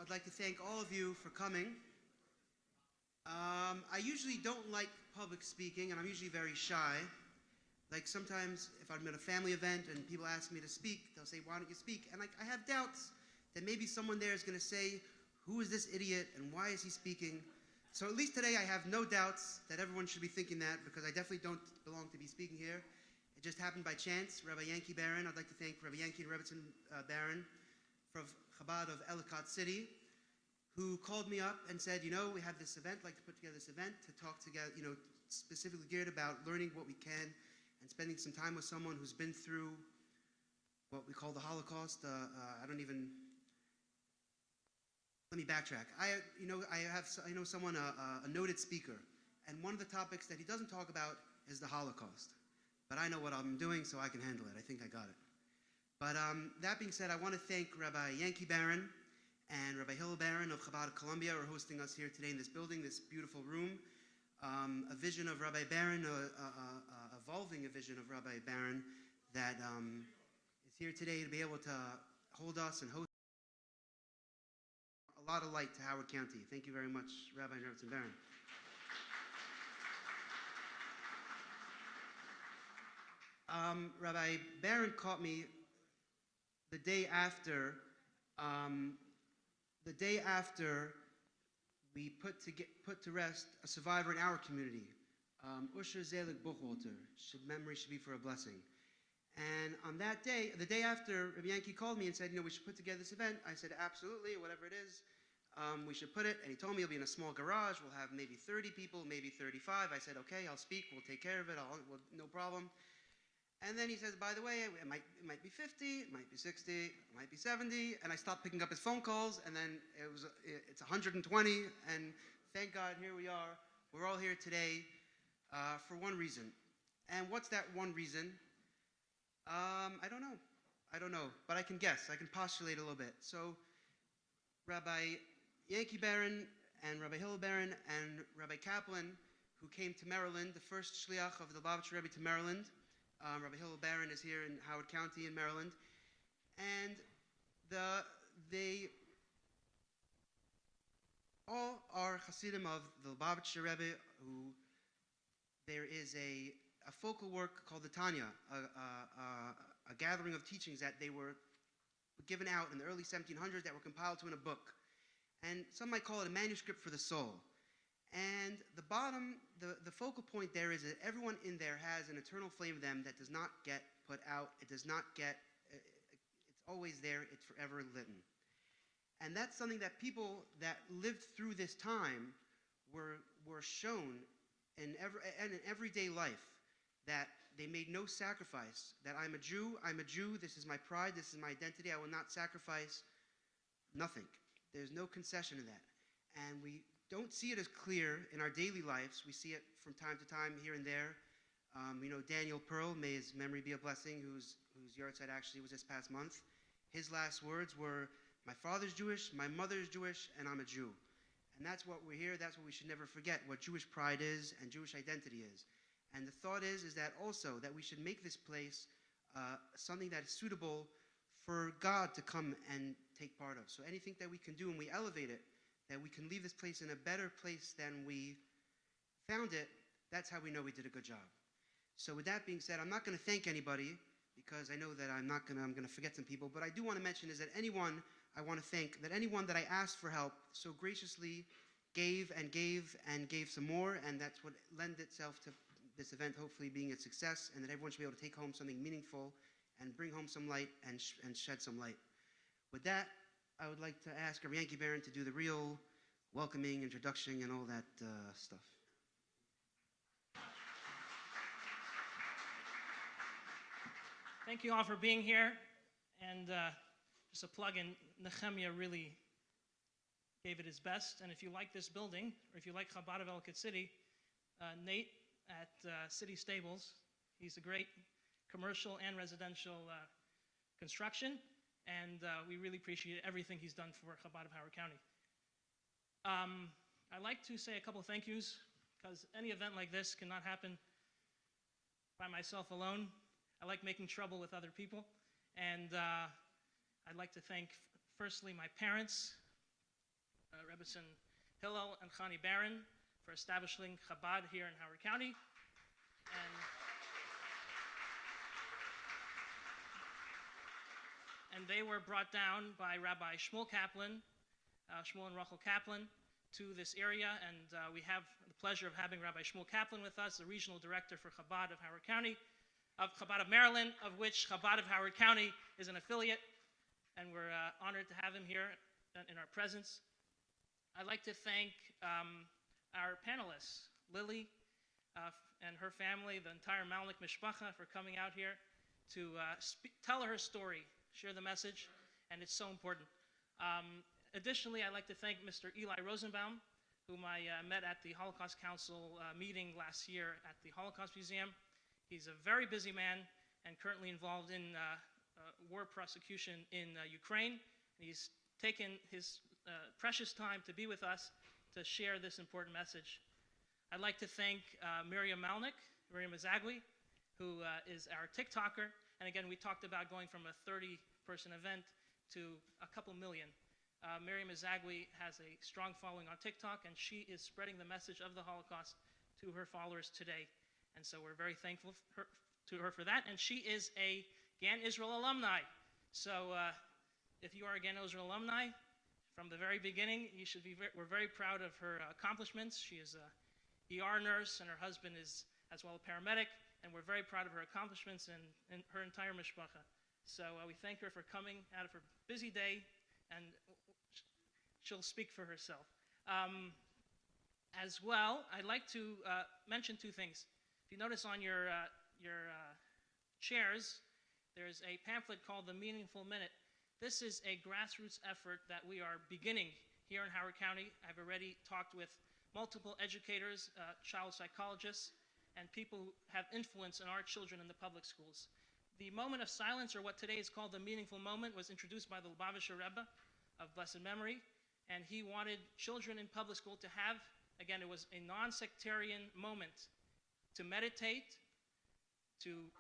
I'd like to thank all of you for coming. I usually don't like public speaking, and I'm usually very shy. Like sometimes if I'm at a family event and people ask me to speak, they'll say, why don't you speak? And like I have doubts that maybe someone there is going to say, who is this idiot and why is he speaking? So at least today I have no doubts that everyone should be thinking that, because I definitely don't belong to be speaking here. It just happened by chance. Rabbi Yankee Baron, I'd like to thank Rabbi Yankee and Rebbetzin Baron from Chabad of Ellicott City, who called me up and said, you know, we have this event, like to put together this event to talk together, you know, specifically geared about learning what we can and spending some time with someone who's been through what we call the Holocaust. Let me backtrack. I know someone, a noted speaker, and one of the topics that he doesn't talk about is the Holocaust. But I know what I'm doing, so I can handle it. I think I got it. But that being said, I want to thank Rabbi Yankee Baron and Rabbi Hillel Baron of Chabad of Columbia who are hosting us here today in this building, this beautiful room. A vision of Rabbi Baron, evolving a vision of Rabbi Baron that is here today to be able to hold us and host a lot of light to Howard County. Thank you very much, Rabbi and Rebbetzin Baron. Rabbi Baron caught me the day after we put to rest a survivor in our community, Usher Zelig Buchwalter. Memory should be for a blessing. And on that day, the day after, Rabbi Yankee called me and said, you know, we should put together this event. I said, absolutely, whatever it is, we should put it. And he told me it'll be in a small garage. We'll have maybe 30 people, maybe 35. I said, okay, I'll speak. We'll take care of it. No problem. And then he says, by the way, it might be 50, it might be 60, it might be 70. And I stopped picking up his phone calls, and then it's 120. And thank God, here we are. We're all here today for one reason. And what's that one reason? I don't know, but I can guess. I can postulate a little bit. So Rabbi Yankee Baron and Rabbi Hillel Baron and Rabbi Kaplan, who came to Maryland, the first shliach of the Lubavitcher Rebbe to Maryland. Rabbi Hillel Baron is here in Howard County in Maryland. And they all are Hasidim of the Lubavitcher Rebbe, who there is a focal work called the Tanya, a gathering of teachings that they were given out in the early 1700s that were compiled to in a book. And some might call it a manuscript for the soul. And the focal point there is that everyone in there has an eternal flame of them that does not get put out. It's always there. It's forever lit. And that's something that people that lived through this time were shown in everyday life, that they made no sacrifice, that I'm a Jew, this is my pride, this is my identity, I will not sacrifice nothing. There's no concession in that. And we don't see it as clear in our daily lives. We see it from time to time here and there. Daniel Pearl, may his memory be a blessing, whose yahrzeit actually was this past month. His last words were, my father's Jewish, my mother's Jewish, and I'm a Jew. And that's what we're here, that's what we should never forget, what Jewish pride is and Jewish identity is. And the thought is that also that we should make this place something that is suitable for God to come and take part of. So anything that we can do and we elevate it, that we can leave this place in a better place than we found it, that's how we know we did a good job. So with that being said, I'm not going to thank anybody, because I know that I'm going to forget some people, but I do want to mention is that anyone I want to thank, that anyone that I asked for help so graciously gave and gave and gave some more, and that's what lent itself to this event hopefully being a success, and that everyone should be able to take home something meaningful and bring home some light and shed some light. With that, I would like to ask our Yankee Baron to do the real welcoming, introduction, and all that stuff. Thank you all for being here. And just a plug-in, Nehemiah really gave it his best. And if you like this building, or if you like Chabad of Ellicott City, Nate at City Stables, he's a great commercial and residential construction. And we really appreciate everything he's done for Chabad of Howard County. I'd like to say a couple of thank yous, because any event like this cannot happen by myself alone. I like making trouble with other people. And I'd like to thank, firstly, my parents, Rebbetzin Hillel and Chani Barron for establishing Chabad here in Howard County. And they were brought down by Rabbi Shmuel Kaplan, Shmuel and Rachel Kaplan, to this area, and we have the pleasure of having Rabbi Shmuel Kaplan with us, the regional director for Chabad of Howard County, of Chabad of Maryland, of which Chabad of Howard County is an affiliate, and we're honored to have him here in our presence. I'd like to thank our panelists, Lily and her family, the entire Malnik Mishpacha, for coming out here to tell her story, share the message, and it's so important. Additionally, I'd like to thank Mr. Eli Rosenbaum, whom I met at the Holocaust Council meeting last year at the Holocaust Museum. He's a very busy man and currently involved in war prosecution in Ukraine. He's taken his precious time to be with us to share this important message. I'd like to thank Miriam Mazagwi, who is our TikToker. And again, we talked about going from a 30-person event to a couple million. Miriam Mazagwi has a strong following on TikTok, and she is spreading the message of the Holocaust to her followers today. And so we're very thankful to her for that. And she is a GAN Israel alumni. So if you are a GAN Israel alumni, from the very beginning, we're very proud of her accomplishments. She is a ER nurse, and her husband is as well a paramedic, and we're very proud of her accomplishments and her entire mishpacha. So we thank her for coming out of her busy day, and she'll speak for herself. As well, I'd like to mention two things. If you notice on your chairs, there's a pamphlet called The Meaningful Minute. This is a grassroots effort that we are beginning here in Howard County. I've already talked with multiple educators, child psychologists, and people who have influence in our children in the public schools. The moment of silence, or what today is called the meaningful moment, was introduced by the Lubavitcher Rebbe of blessed memory, and he wanted children in public school to have, again, it was a non-sectarian moment to meditate, to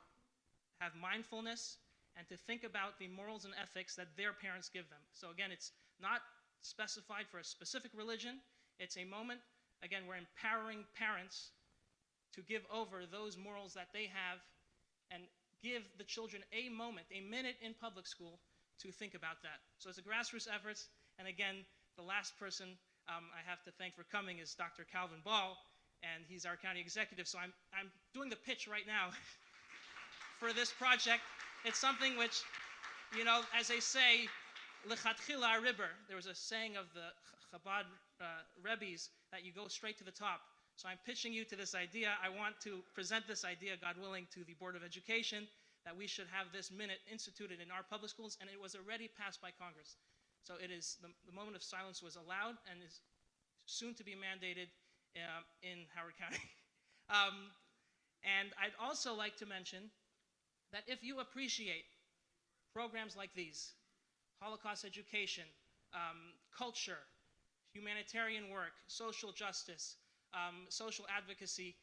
have mindfulness, and to think about the morals and ethics that their parents give them. So again, it's not specified for a specific religion. It's a moment, again, we're empowering parents to give over those morals that they have and give the children a moment, a minute in public school to think about that. So it's a grassroots effort. And again, the last person I have to thank for coming is Dr. Calvin Ball, and he's our county executive. So I'm doing the pitch right now for this project. It's something which, you know, as they say, lechatchila riber. There was a saying of the Chabad Rebbes that you go straight to the top. So I'm pitching you to this idea. I want to present this idea, God willing, to the Board of Education, that we should have this minute instituted in our public schools, and it was already passed by Congress. So it is, the moment of silence was allowed and is soon to be mandated in Howard County. And I'd also like to mention that if you appreciate programs like these, Holocaust education, culture, humanitarian work, social justice, social advocacy,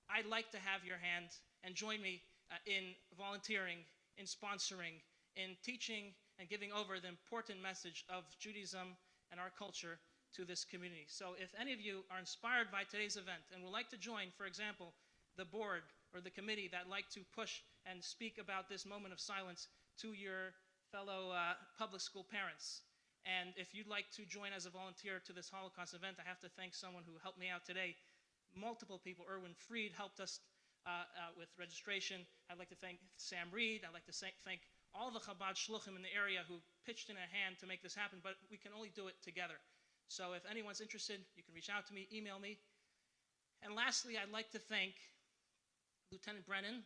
I'd like to have your hand and join me in volunteering, in sponsoring, in teaching and giving over the important message of Judaism and our culture to this community. So if any of you are inspired by today's event and would like to join, for example, the board or the committee that like to push and speak about this moment of silence to your fellow public school parents, and if you'd like to join as a volunteer to this Holocaust event, I have to thank someone who helped me out today. Multiple people. Erwin Fried helped us with registration. I'd like to thank Sam Reed. I'd like to thank all the Chabad shluchim in the area who pitched in a hand to make this happen, but we can only do it together. So if anyone's interested, you can reach out to me, email me. And lastly, I'd like to thank Lieutenant Brennan,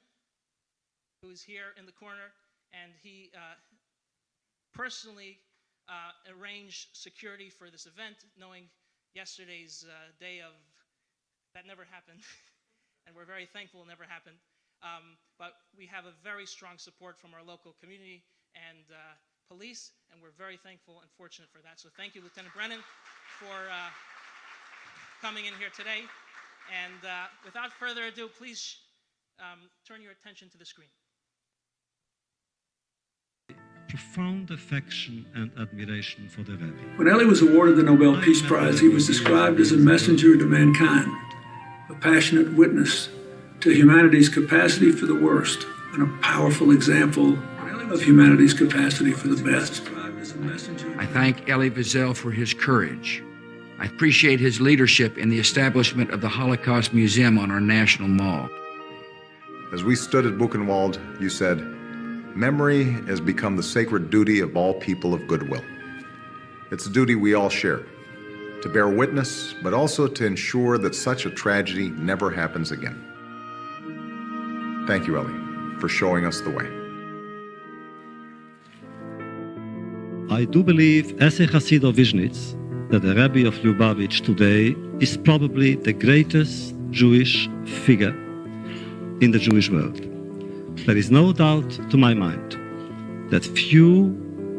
who is here in the corner, and he personally arranged security for this event, knowing yesterday's day of, that never happened, and we're very thankful it never happened. But we have a very strong support from our local community and police, and we're very thankful and fortunate for that. So thank you, Lieutenant Brennan, for coming in here today. And without further ado, please turn your attention to the screen. profound affection and admiration for the Rebbe. When Elie was awarded the Nobel Peace Prize, he was described as a messenger to mankind, a passionate witness to humanity's capacity for the worst, and a powerful example of humanity's capacity for the best. I thank Elie Wiesel for his courage. I appreciate his leadership in the establishment of the Holocaust Museum on our National Mall. As we stood at Buchenwald, you said, "Memory has become the sacred duty of all people of goodwill." It's a duty we all share, to bear witness, but also to ensure that such a tragedy never happens again. Thank you, Elie, for showing us the way. I do believe, as a Hasid of Vishnitz, that the Rebbe of Lubavitch today is probably the greatest Jewish figure in the Jewish world. There is no doubt to my mind that few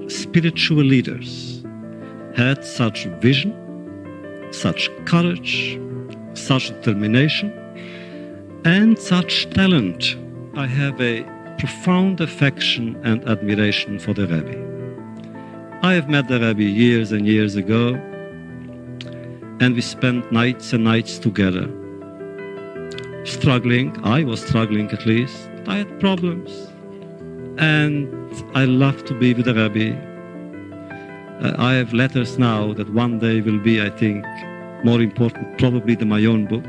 spiritual leaders had such vision, such courage, such determination, and such talent. I have a profound affection and admiration for the Rebbe. I have met the Rebbe years and years ago, and we spent nights and nights together. Struggling, I was struggling at least. I had problems. And I love to be with the Rebbe. I have letters now that one day will be, I think, more important probably than my own book.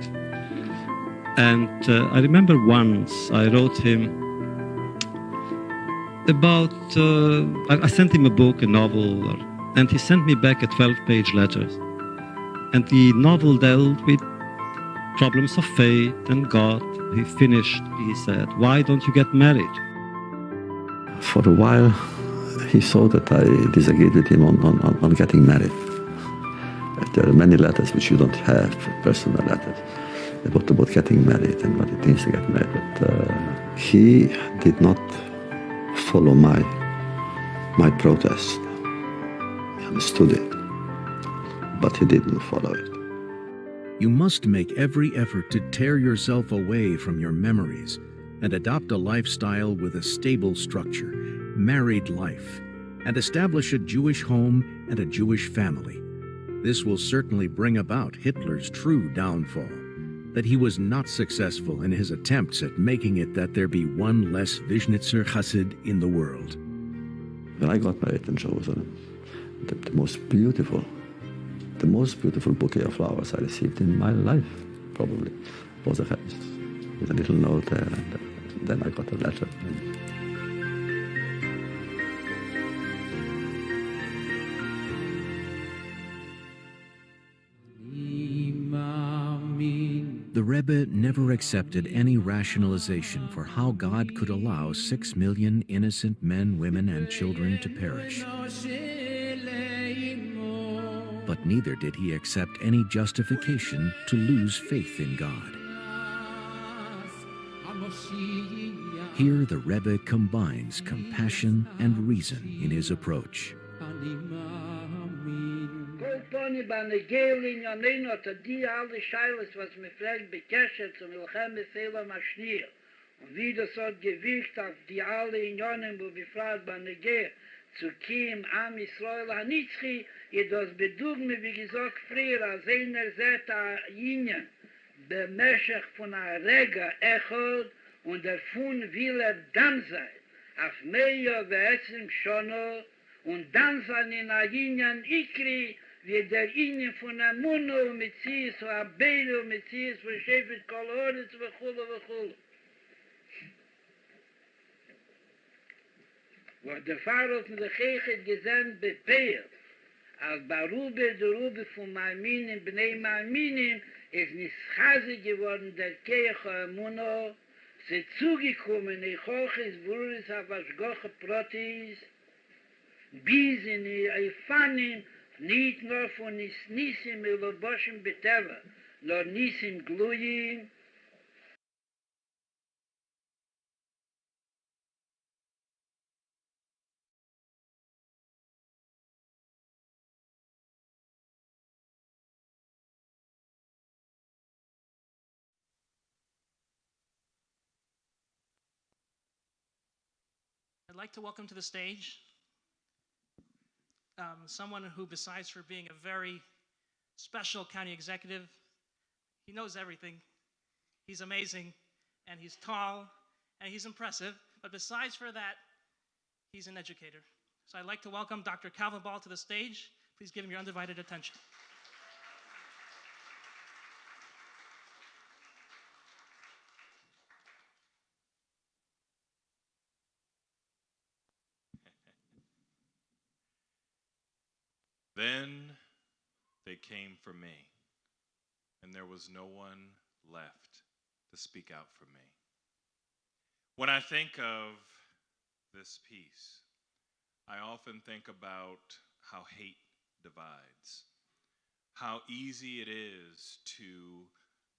And I remember once I wrote him about, I sent him a book, a novel, and he sent me back a 12-page letter. And the novel dealt with problems of faith and God. He finished, he said, "Why don't you get married?" For a while, he saw that I disagreed with him on getting married. There are many letters which you don't have, personal letters, about getting married and what it means to get married. But he did not follow my protest. He understood it, but he didn't follow it. You must make every effort to tear yourself away from your memories and adopt a lifestyle with a stable structure, married life, and establish a Jewish home and a Jewish family. This will certainly bring about Hitler's true downfall, that he was not successful in his attempts at making it that there be one less Vishnitzer Chassid in the world. When I got married in Jerusalem, the most beautiful bouquet of flowers I received in my life, probably, was a house with a little note there, and then I got a letter. The Rebbe never accepted any rationalization for how God could allow 6 million innocent men, women, and children to perish. But neither did he accept any justification to lose faith in God. Here the Rebbe combines compassion and reason in his approach. zu Kiem, Am Yisrael HaNitzchi, jedoch bedugme, wie gesagt, früher, als einer Zeta Jinyan, bemeschech von a Rega Echod, und davon will dann sein, auf Meja Veetzim Shono, und dann sein in a Jinyan Ikri, wie der Jinyan von a Muno, Metzies, a Beilo, Metzies, von Shefet Koloritz, vechulu, vechulu. Wo der Pfarrer von der Kirche gesandt bepeert, als Barube, der Rube von Maiminim, Bnei Maiminim, ist nicht Chase geworden, der Kirche Amuno, sie zugekommen, ich hoche, es Bruris, aber Schgoche Protis, bis in die Eifanim, nicht nur von Nissim, Eloboshim Beteva, nur Nissim Gluyim. I'd like to welcome to the stage someone who, besides for being a very special county executive, he knows everything. He's amazing, and he's tall, and he's impressive. But besides for that, he's an educator. So I'd like to welcome Dr. Calvin Ball to the stage. Please give him your undivided attention. Then they came for me, and there was no one left to speak out for me. When I think of this piece, I often think about how hate divides, how easy it is to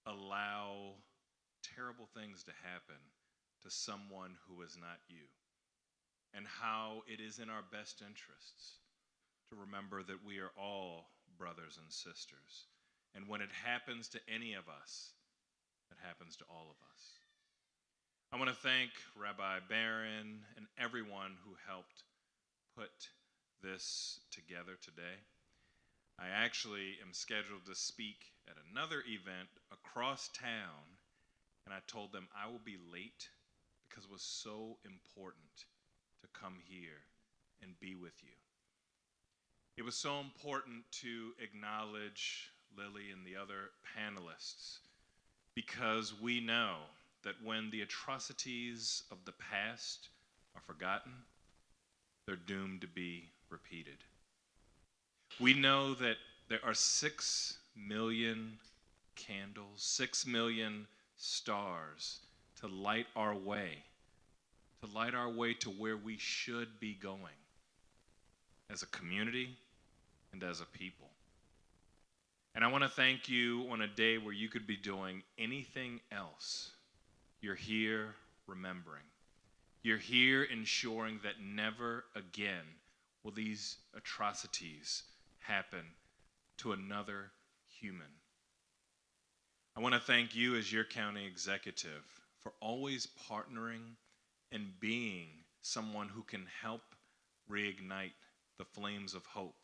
allow terrible things to happen to someone who is not you, and how it is in our best interests to remember that we are all brothers and sisters. And when it happens to any of us, it happens to all of us. I want to thank Rabbi Barron and everyone who helped put this together today. I actually am scheduled to speak at another event across town, and I told them I will be late because it was so important to come here and be with you. It was so important to acknowledge Lily and the other panelists, because we know that when the atrocities of the past are forgotten, they're doomed to be repeated. We know that there are 6 million candles, 6 million stars to light our way to where we should be going as a community and as a people. And I want to thank you on a day where you could be doing anything else. You're here remembering. You're here ensuring that never again will these atrocities happen to another human. I want to thank you as your county executive for always partnering and being someone who can help reignite the flames of hope.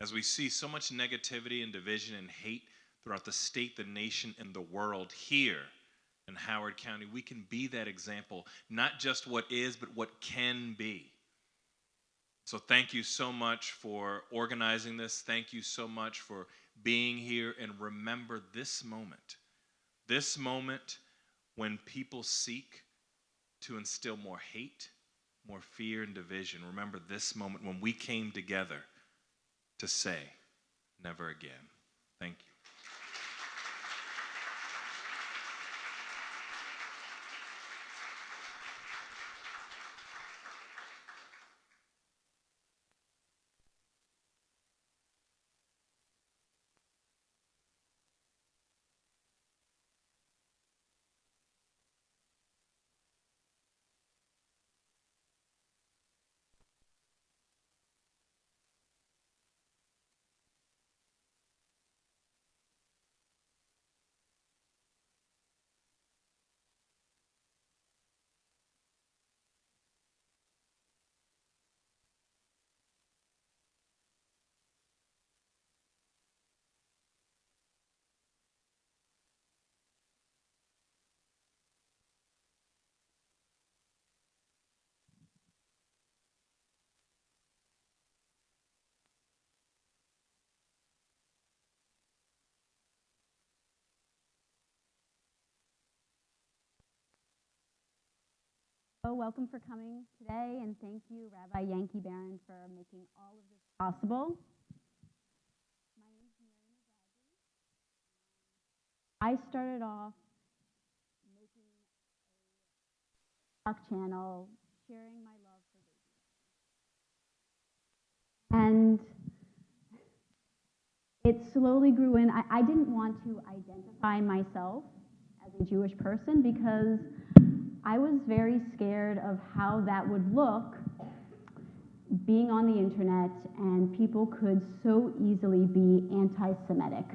As we see so much negativity and division and hate throughout the state, the nation, and the world, here in Howard County, we can be that example, not just what is, but what can be. So thank you so much for organizing this. Thank you so much for being here. And remember this moment when people seek to instill more hate, more fear, and division. Remember this moment when we came together to say, never again. Thank you. Welcome for coming today, and thank you, Rabbi Yankee Barron, for making all of this possible. My name is Miriam Azadi. I started off making a TikTok channel sharing my love for babies. And it slowly grew in. I didn't want to identify myself as a Jewish person because I was very scared of how that would look being on the internet, and people could so easily be anti-Semitic.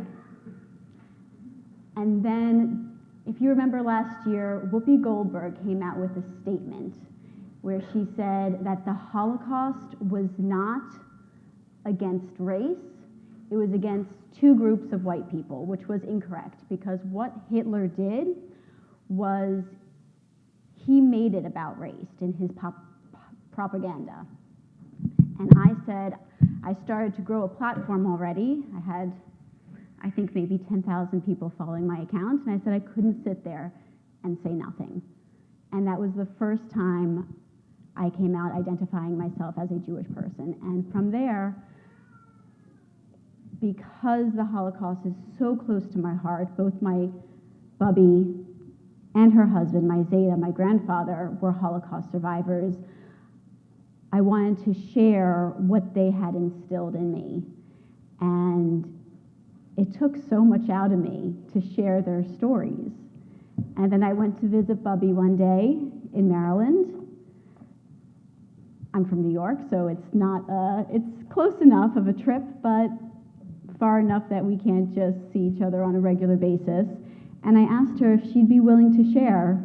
And then, if you remember last year, Whoopi Goldberg came out with a statement where she said that the Holocaust was not against race. It was against two groups of white people, which was incorrect, because what Hitler did was he made it about race in his propaganda. And I started to grow a platform already. I had, I think, maybe 10,000 people following my account, and I said I couldn't sit there and say nothing. And that was the first time I came out identifying myself as a Jewish person. And from there, because the Holocaust is so close to my heart, both my Bubby and her husband, my Zeta, my grandfather, were Holocaust survivors, I wanted to share what they had instilled in me. And it took so much out of me to share their stories. And then I went to visit Bubby one day in Maryland. I'm from New York, so it's close enough of a trip, but far enough that we can't just see each other on a regular basis. And I asked her if she'd be willing to share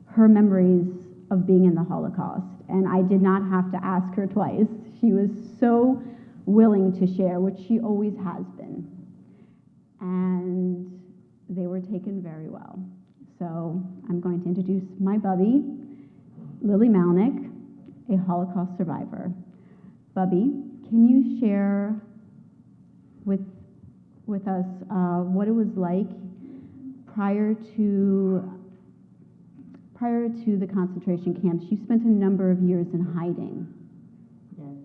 her memories of being in the Holocaust. And I did not have to ask her twice. She was so willing to share, which she always has been. And they were taken very well. So I'm going to introduce my Bubby, Lily Malnick, a Holocaust survivor. Bubby, can you share with us what it was like prior to the concentration camps? You spent a number of years in hiding. Yes.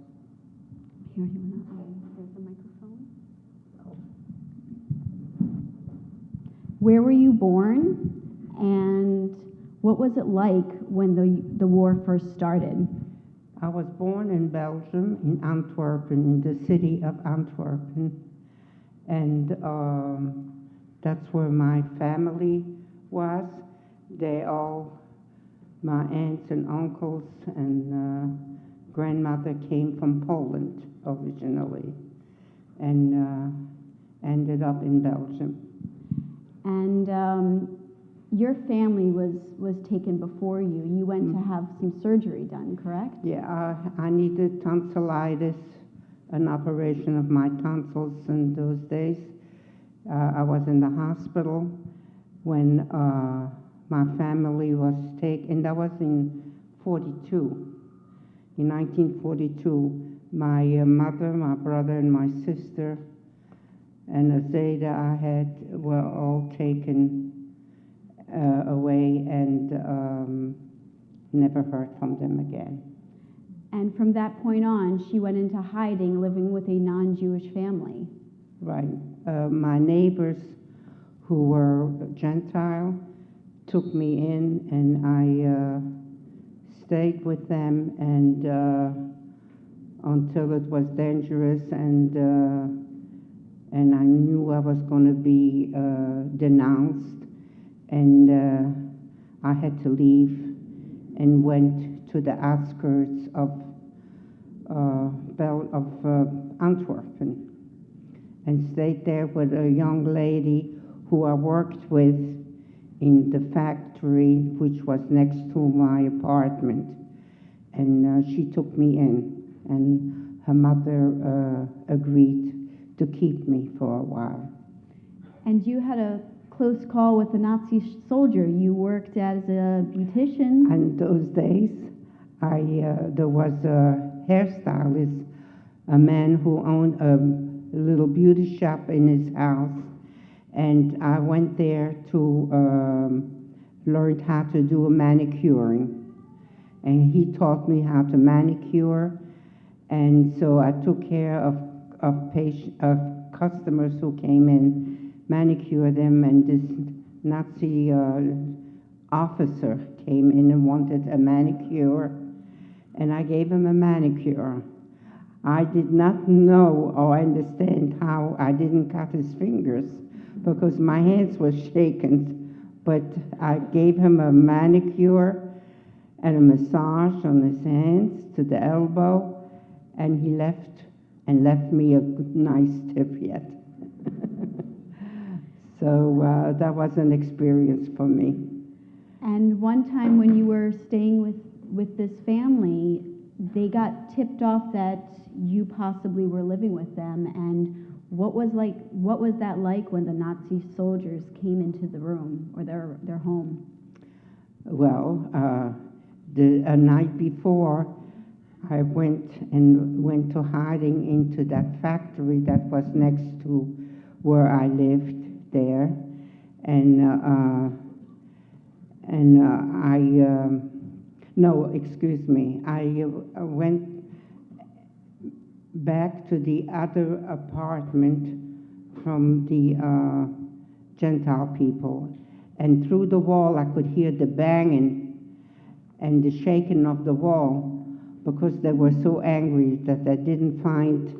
Here, there's the microphone. Where were you born, and what was it like when the war first started? I was born in Belgium, in Antwerp, in the city of Antwerp. And that's where my family was. They all, my aunts and uncles and grandmother came from Poland originally, and ended up in Belgium. And your family was taken before you. You went to have some surgery done, correct? Yeah, I needed tonsillitis, an operation of my tonsils in those days. I was in the hospital when my family was taken. That was in 42. In 1942, my mother, my brother, and my sister, and a Zeta I had were all taken away, and never heard from them again. And from that point on, she went into hiding, living with a non-Jewish family. Right. My neighbors, who were Gentile, took me in, and I stayed with them, and until it was dangerous, and I knew I was going to be denounced, and I had to leave, and went to the outskirts of Antwerp, and stayed there with a young lady who I worked with in the factory, which was next to my apartment. And she took me in, and her mother agreed to keep me for a while. And you had a close call with a Nazi soldier. You worked as a beautician. And those days, there was a hairstylist, a man who owned a little beauty shop in his house, and I went there to learn how to do a manicuring, and he taught me how to manicure, and so I took care of customers who came in, manicure them, and this Nazi officer came in and wanted a manicure, and I gave him a manicure. I did not know or understand how I didn't cut his fingers because my hands were shaken, but I gave him a manicure and a massage on his hands to the elbow, and he left me a nice tip yet. So that was an experience for me. And one time when you were staying with this family, they got tipped off that you possibly were living with them, and what was that like when the Nazi soldiers came into the room or their home? Well, a night before, I went to hiding into that factory that was next to where I lived there, and I went back to the other apartment from the Gentile people, and through the wall I could hear the banging and the shaking of the wall, because they were so angry that they didn't find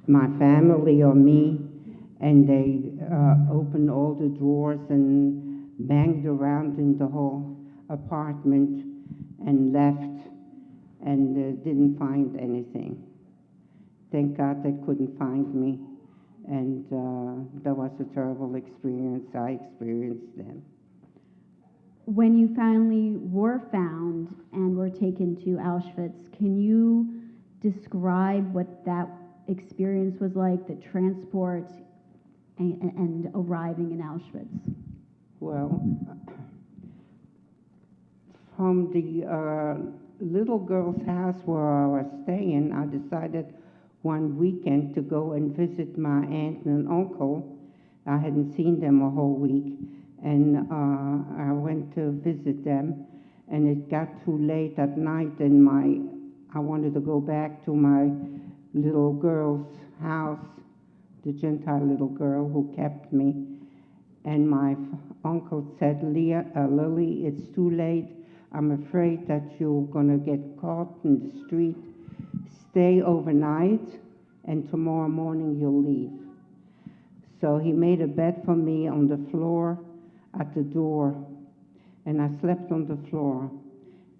my family or me, and they opened all the drawers and banged around in the whole apartment and left, and didn't find anything. Thank God they couldn't find me, and that was a terrible experience I experienced then. When you finally were found and were taken to Auschwitz, can you describe what that experience was like, the transport and arriving in Auschwitz? Well, from the little girl's house where I was staying, I decided one weekend to go and visit my aunt and uncle. I hadn't seen them a whole week, and I went to visit them, and it got too late at night, and I wanted to go back to my little girl's house, the Gentile little girl who kept me, and my uncle said, Lily, it's too late. I'm afraid that you're going to get caught in the street. Stay overnight, and tomorrow morning you'll leave. So he made a bed for me on the floor at the door, and I slept on the floor.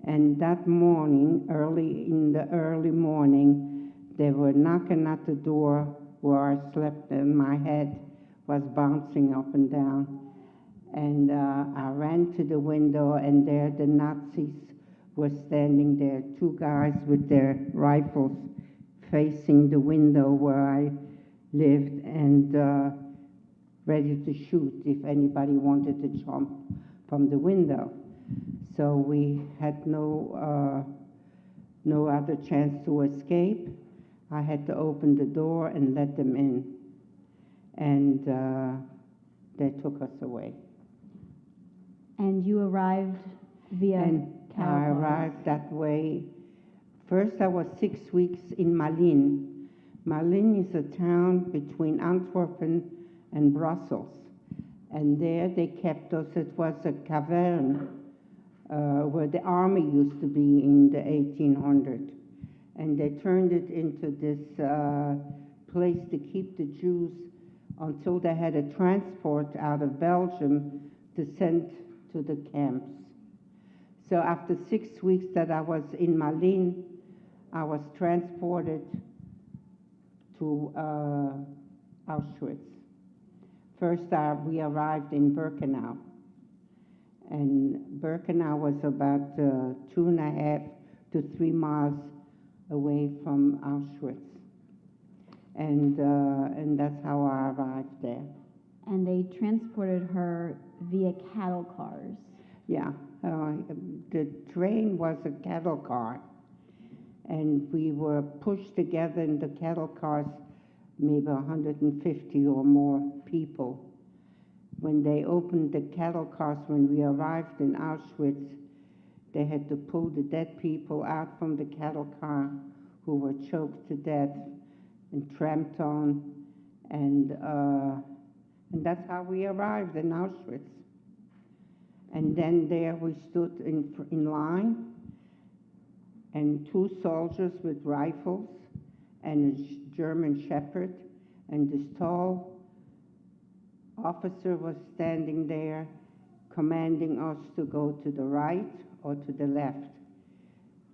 And that morning, in the early morning, they were knocking at the door where I slept, and my head was bouncing up and down. And I ran to the window, and there the Nazis were standing there, two guys with their rifles facing the window where I lived, and ready to shoot if anybody wanted to jump from the window. So we had no other chance to escape. I had to open the door and let them in, and they took us away. And you arrived via I arrived that way. First, I was 6 weeks in Malines. Malines is a town between Antwerp and Brussels. And there they kept us. It was a cavern where the army used to be in the 1800s. And they turned it into this place to keep the Jews until they had a transport out of Belgium to send to the camps. So after 6 weeks that I was in Malines, I was transported to Auschwitz. First, we arrived in Birkenau. And Birkenau was about 2.5 to 3 miles away from Auschwitz. And that's how I arrived there. And they transported her via cattle cars. Yeah, the train was a cattle car, and we were pushed together in the cattle cars, maybe 150 or more people. When they opened the cattle cars, when we arrived in Auschwitz, they had to pull the dead people out from the cattle car who were choked to death and tramped on, and that's how we arrived in Auschwitz. And then there we stood in line, and 2 soldiers with rifles and a German shepherd, and this tall officer was standing there commanding us to go to the right or to the left.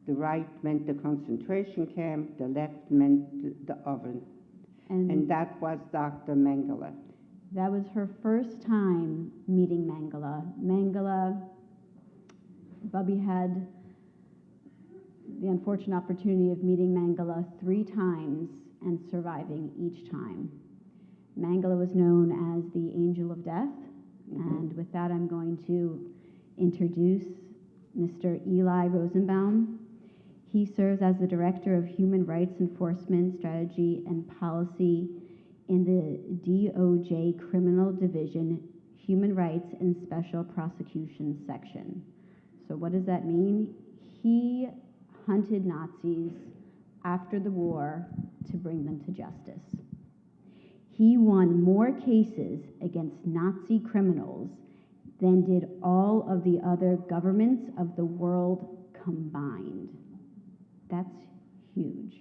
The right meant the concentration camp, the left meant the oven. And that was Dr. Mengele. That was her first time meeting Mengele. Mengele, Bubby had the unfortunate opportunity of meeting Mengele 3 times and surviving each time. Mengele was known as the Angel of Death, and with that I'm going to introduce Mr. Eli Rosenbaum. He serves as the Director of Human Rights Enforcement Strategy and Policy in the DOJ Criminal Division Human Rights and Special Prosecution Section. So what does that mean? He hunted Nazis after the war to bring them to justice. He won more cases against Nazi criminals than did all of the other governments of the world combined. That's huge.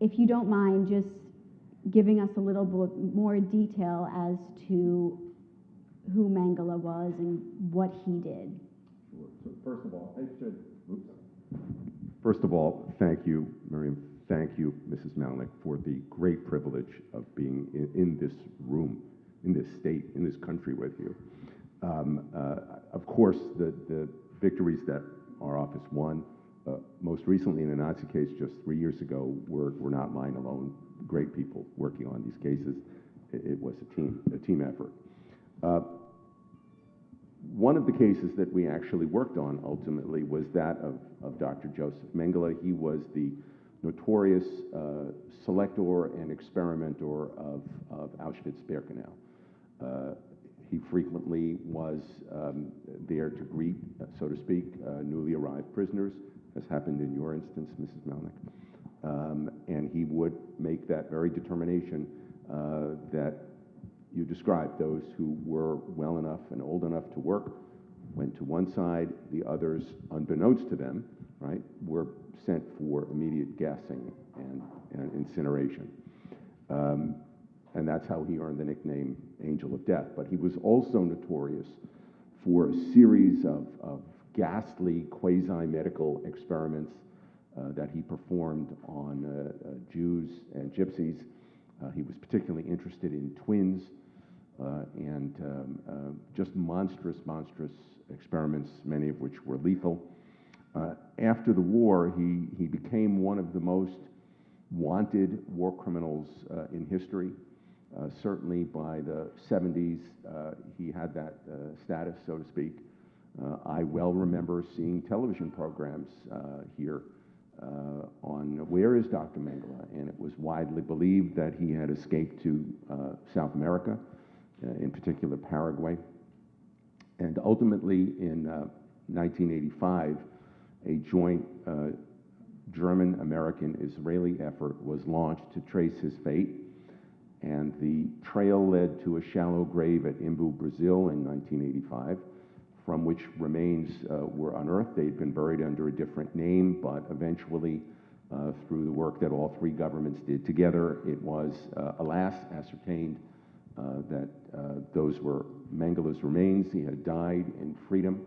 If you don't mind just giving us a little bit more detail as to who Mengele was and what he did. So first of all, thank you, Miriam. Thank you, Mrs. Malnick, for the great privilege of being in this room, in this state, in this country with you. Of course, the victories that our office won, most recently in a Nazi case just 3 years ago, were not mine alone. Great people working on these cases. It was a team effort. One of the cases that we actually worked on ultimately was that of Dr. Joseph Mengele. He was the notorious selector and experimenter of Auschwitz-Birkenau. He frequently was there to greet, so to speak, newly arrived prisoners, as happened in your instance, Mrs. Malnick. And he would make that very determination that you described. Those who were well enough and old enough to work went to one side. The others, unbeknownst to them, right, were sent for immediate gassing and incineration. And that's how he earned the nickname Angel of Death. But he was also notorious for a series of ghastly quasi-medical experiments that he performed on Jews and Gypsies. He was particularly interested in twins and just monstrous experiments, many of which were lethal. After the war, he became one of the most wanted war criminals in history. Certainly by the 70s, he had that status, so to speak. I well remember seeing television programs here on Where is Dr. Mengele? And it was widely believed that he had escaped to South America, in particular Paraguay. And ultimately in 1985, a joint German-American-Israeli effort was launched to trace his fate. And the trail led to a shallow grave at Imbu, Brazil in 1985, from which remains were unearthed. They'd been buried under a different name, but eventually, through the work that all three governments did together, it was, alas, ascertained that those were Mengele's remains. He had died in freedom,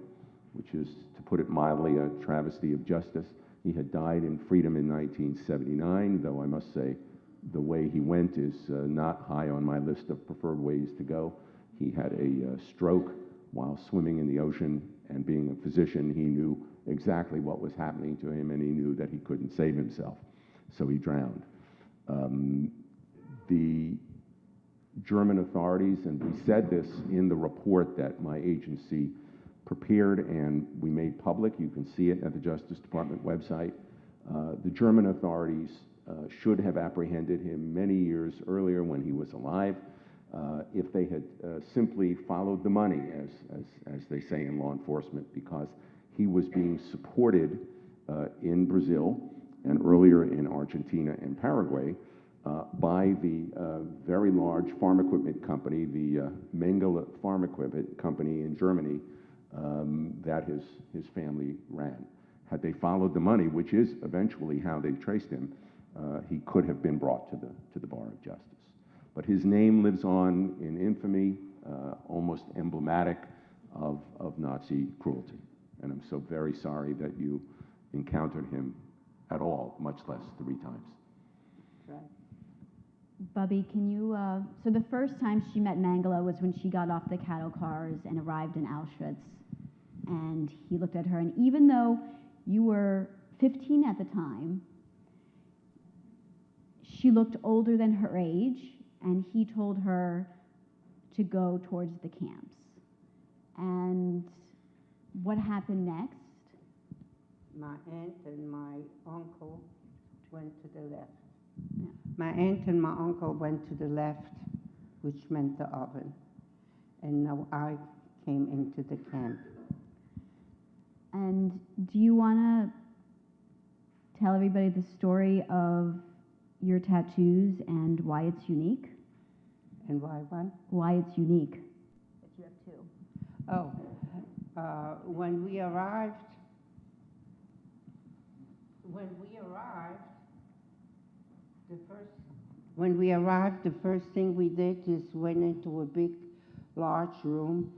which is, to put it mildly, a travesty of justice. He had died in freedom in 1979, though I must say the way he went is not high on my list of preferred ways to go. He had a stroke while swimming in the ocean, and being a physician, he knew exactly what was happening to him, and he knew that he couldn't save himself, so he drowned. The German authorities, and we said this in the report that my agency prepared and we made public, you can see it at the Justice Department website, the German authorities should have apprehended him many years earlier when he was alive, if they had simply followed the money, as they say in law enforcement, because he was being supported in Brazil and earlier in Argentina and Paraguay by the very large farm equipment company, the Mengele Farm Equipment Company in Germany, that his family ran. Had they followed the money, which is eventually how they traced him, he could have been brought to the bar of justice. But his name lives on in infamy, almost emblematic of Nazi cruelty. And I'm so very sorry that you encountered him at all, much less 3 times. Right. Bubby, can you, so the first time she met Mengele was when she got off the cattle cars and arrived in Auschwitz. And he looked at her, and even though you were 15 at the time, she looked older than her age, and he told her to go towards the camps. And what happened next? My aunt and my uncle went to the left. Yeah. My aunt and my uncle went to the left, which meant the oven. And now I came into the camp. And do you want to tell everybody the story of your tattoos and why it's unique? And why what? Why it's unique. That you have two. Oh, when we arrived, the first thing we did is went into a big, large room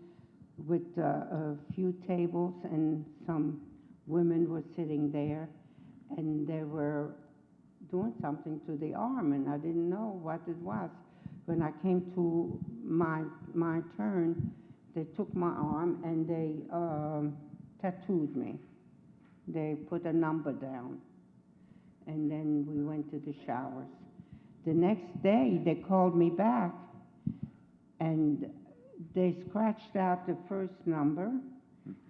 with a few tables, and some women were sitting there, and they were doing something to the arm, and I didn't know what it was. When I came to my turn, they took my arm and they tattooed me. They put a number down, and then we went to the showers. The next day, they called me back, and they scratched out the first number,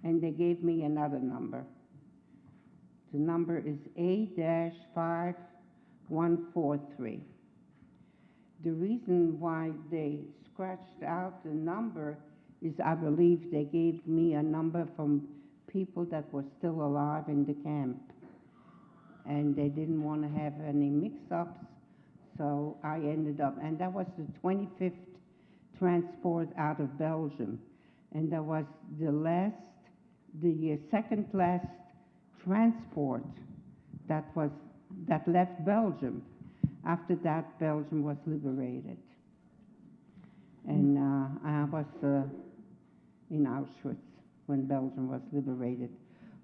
and they gave me another number. The number is A-5143. The reason why they scratched out the number is I believe they gave me a number from people that were still alive in the camp. And they didn't want to have any mix-ups, so I ended up, and that was the 25th transport out of Belgium. And that was the second last transport that left Belgium. After that, Belgium was liberated. And I was in Auschwitz when Belgium was liberated.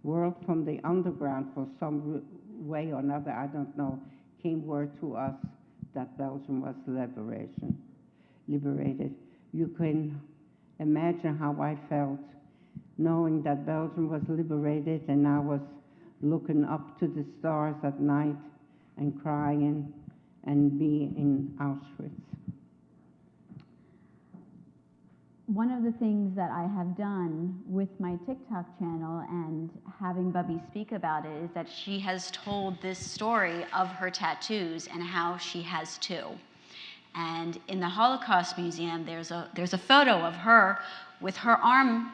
Word from the underground, for some way or another, I don't know, came word to us that Belgium was liberated. You can imagine how I felt knowing that Belgium was liberated, and I was looking up to the stars at night and crying and be in Auschwitz. One of the things that I have done with my TikTok channel and having Bubby speak about it is that she has told this story of her tattoos and how she has two. And in the Holocaust Museum, there's a photo of her with her arm,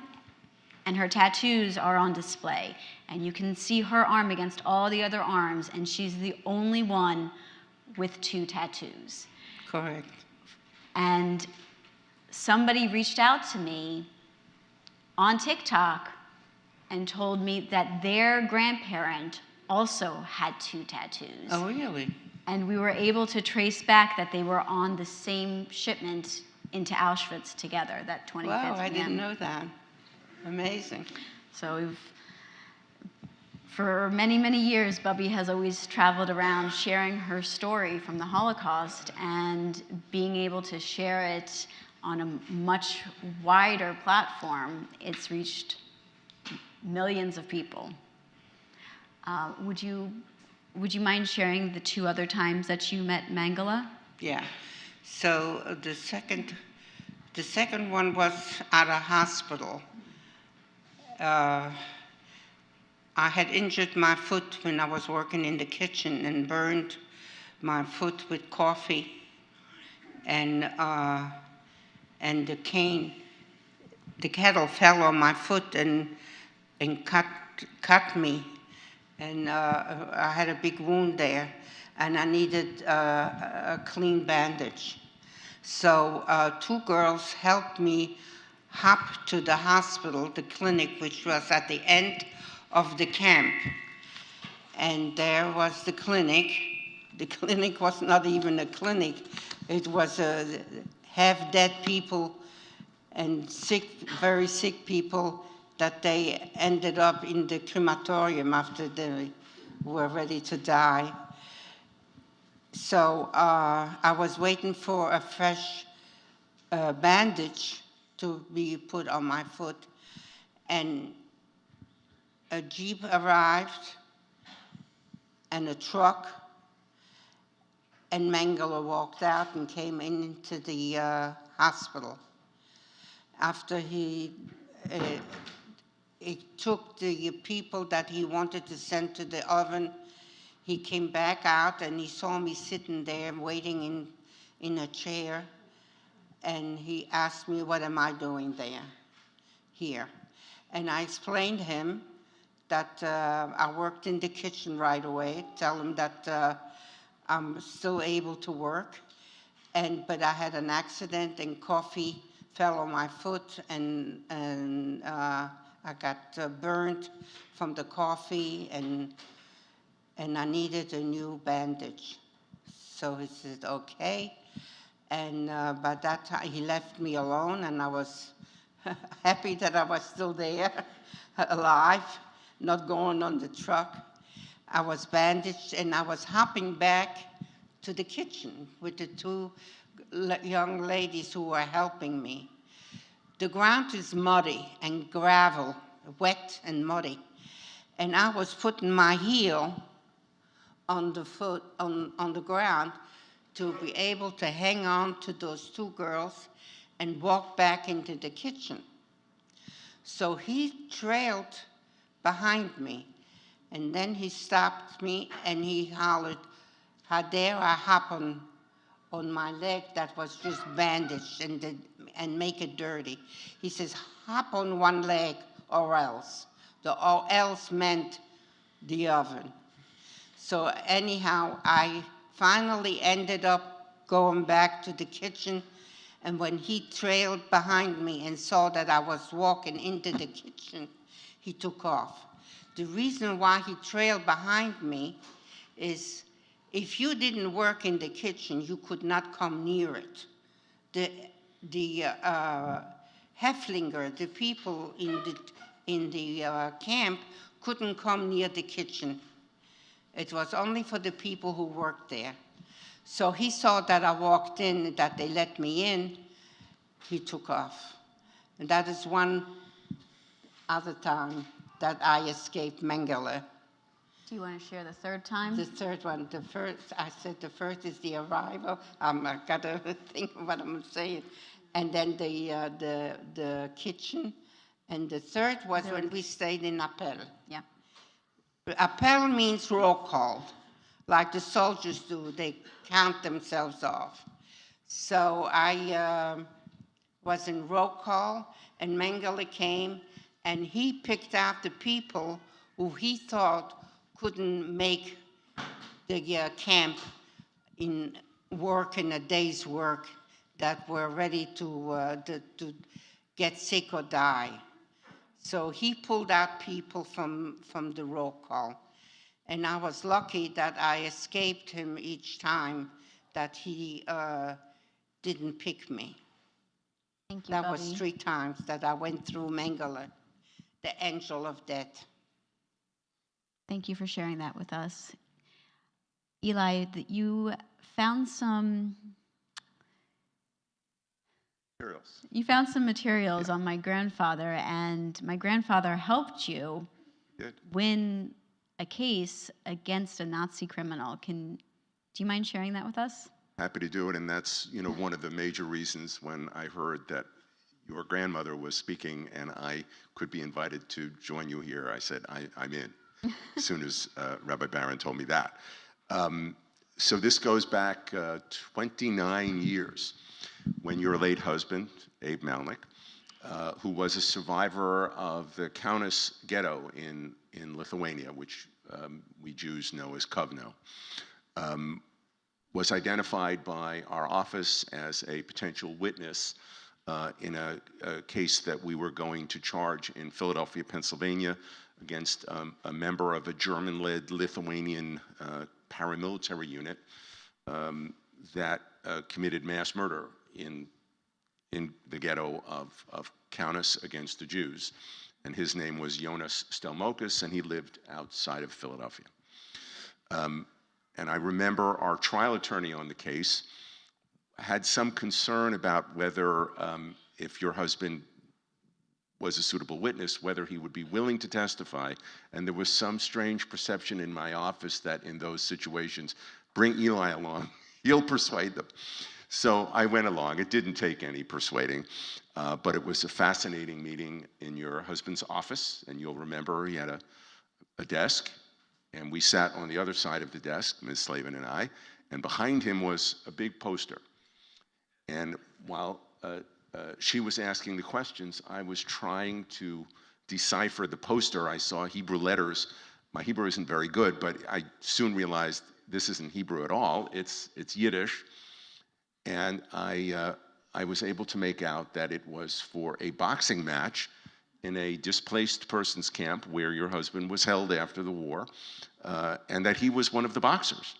and her tattoos are on display. And you can see her arm against all the other arms, and she's the only one with two tattoos. Correct. And somebody reached out to me on TikTok and told me that their grandparent also had two tattoos. Oh, really? And we were able to trace back that they were on the same shipment into Auschwitz together, that 25th. Wow, I didn't know that. Amazing. So for many, many years, Bubby has always traveled around sharing her story from the Holocaust, and being able to share it on a much wider platform. It's reached millions of people. Would you mind sharing the two other times that you met Mengele? Yeah. So the second one was at a hospital. I had injured my foot when I was working in the kitchen and burned my foot with coffee, and the kettle fell on my foot and cut me, and I had a big wound there, and I needed a clean bandage. So two girls helped me hop to the hospital, the clinic, which was at the end of the camp. And there was the clinic. The clinic was not even a clinic. It was half-dead people and sick, very sick people that they ended up in the crematorium after they were ready to die. So I was waiting for a fresh bandage to be put on my foot, and a Jeep arrived and a truck, and Mengele walked out and came into the hospital. After he took the people that he wanted to send to the oven, he came back out and he saw me sitting there waiting in a chair, and he asked me, what am I doing here? And I explained to him that I worked in the kitchen right away, tell him that I'm still able to work, but I had an accident and coffee fell on my foot, and I got burnt from the coffee, and I needed a new bandage. So he said, okay. And by that time, he left me alone, and I was happy that I was still there, alive, not going on the truck. I was bandaged, and I was hopping back to the kitchen with the two young ladies who were helping me. The ground is muddy and gravel, wet and muddy. And I was putting my heel on the ground to be able to hang on to those two girls and walk back into the kitchen. So he trailed behind me, and then he stopped me and he hollered, how dare I hop on my leg that was just bandaged and make it dirty. He says, hop on one leg or else. The or else meant the oven. So anyhow, I finally ended up going back to the kitchen, and when he trailed behind me and saw that I was walking into the kitchen, he took off. The reason why he trailed behind me is if you didn't work in the kitchen, you could not come near it. The Heflinger, the people in the camp, couldn't come near the kitchen. It was only for the people who worked there. So he saw that I walked in, that they let me in, he took off. And that is one other time that I escaped Mengele. Do you want to share the third time? The third one, I said the first is the arrival. I gotta think of what I'm saying. And then the kitchen. And the third was when we stayed in Appel. Yeah. Appel means roll call, like the soldiers do. They count themselves off. So I was in roll call, and Mengele came, and he picked out the people who he thought couldn't make the camp in a day's work, that were ready to get sick or die. So he pulled out people from the roll call. And I was lucky that I escaped him each time, that he didn't pick me. Thank you, That Bubby. was 3 times that I went through Mengele, the angel of death. Thank you for sharing that with us. Eli, you found some materials on my grandfather, and my grandfather helped you win a case against a Nazi criminal. Do you mind sharing that with us? Happy to do it, and that's one of the major reasons when I heard that your grandmother was speaking and I could be invited to join you here, I said, I'm in, as soon as Rabbi Barron told me that. So this goes back 29 years, when your late husband, Abe Malnick, who was a survivor of the Kaunas ghetto in Lithuania, which we Jews know as Kovno, was identified by our office as a potential witness in a case that we were going to charge in Philadelphia, Pennsylvania, against a member of a German-led Lithuanian paramilitary unit that committed mass murder in the ghetto of Kaunas against the Jews. And his name was Jonas Stelmokas, and he lived outside of Philadelphia. And I remember our trial attorney on the case had some concern about whether, if your husband was a suitable witness, whether he would be willing to testify. And there was some strange perception in my office that in those situations, bring Eli along, he'll persuade them. So I went along. It didn't take any persuading, but it was a fascinating meeting in your husband's office. And you'll remember he had a desk, and we sat on the other side of the desk, Ms. Slavin and I, and behind him was a big poster. And while she was asking the questions, I was trying to decipher the poster. I saw Hebrew letters. My Hebrew isn't very good, but I soon realized this isn't Hebrew at all. It's Yiddish. And I was able to make out that it was for a boxing match in a displaced persons camp where your husband was held after the war, and that he was one of the boxers.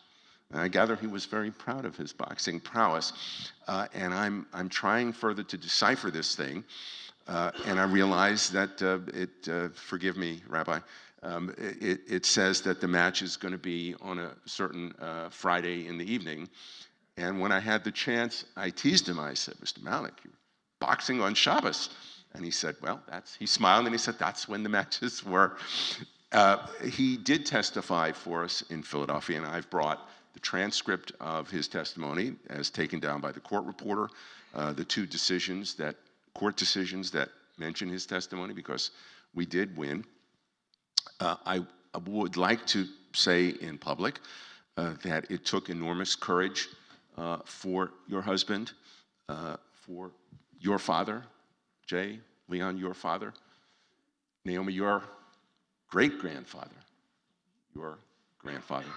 And I gather he was very proud of his boxing prowess. And I'm trying further to decipher this thing. And I realize that forgive me, Rabbi, it says that the match is going to be on a certain Friday in the evening. And when I had the chance, I teased him. I said, Mr. Malik, you're boxing on Shabbos. And he said, well, he smiled and he said, that's when the matches were. He did testify for us in Philadelphia, and I've brought the transcript of his testimony as taken down by the court reporter, the two court decisions that mention his testimony, because we did win. I would like to say in public that it took enormous courage for your husband, for your father, Jay, Leon, your father, Naomi, your great-grandfather, your grandfather.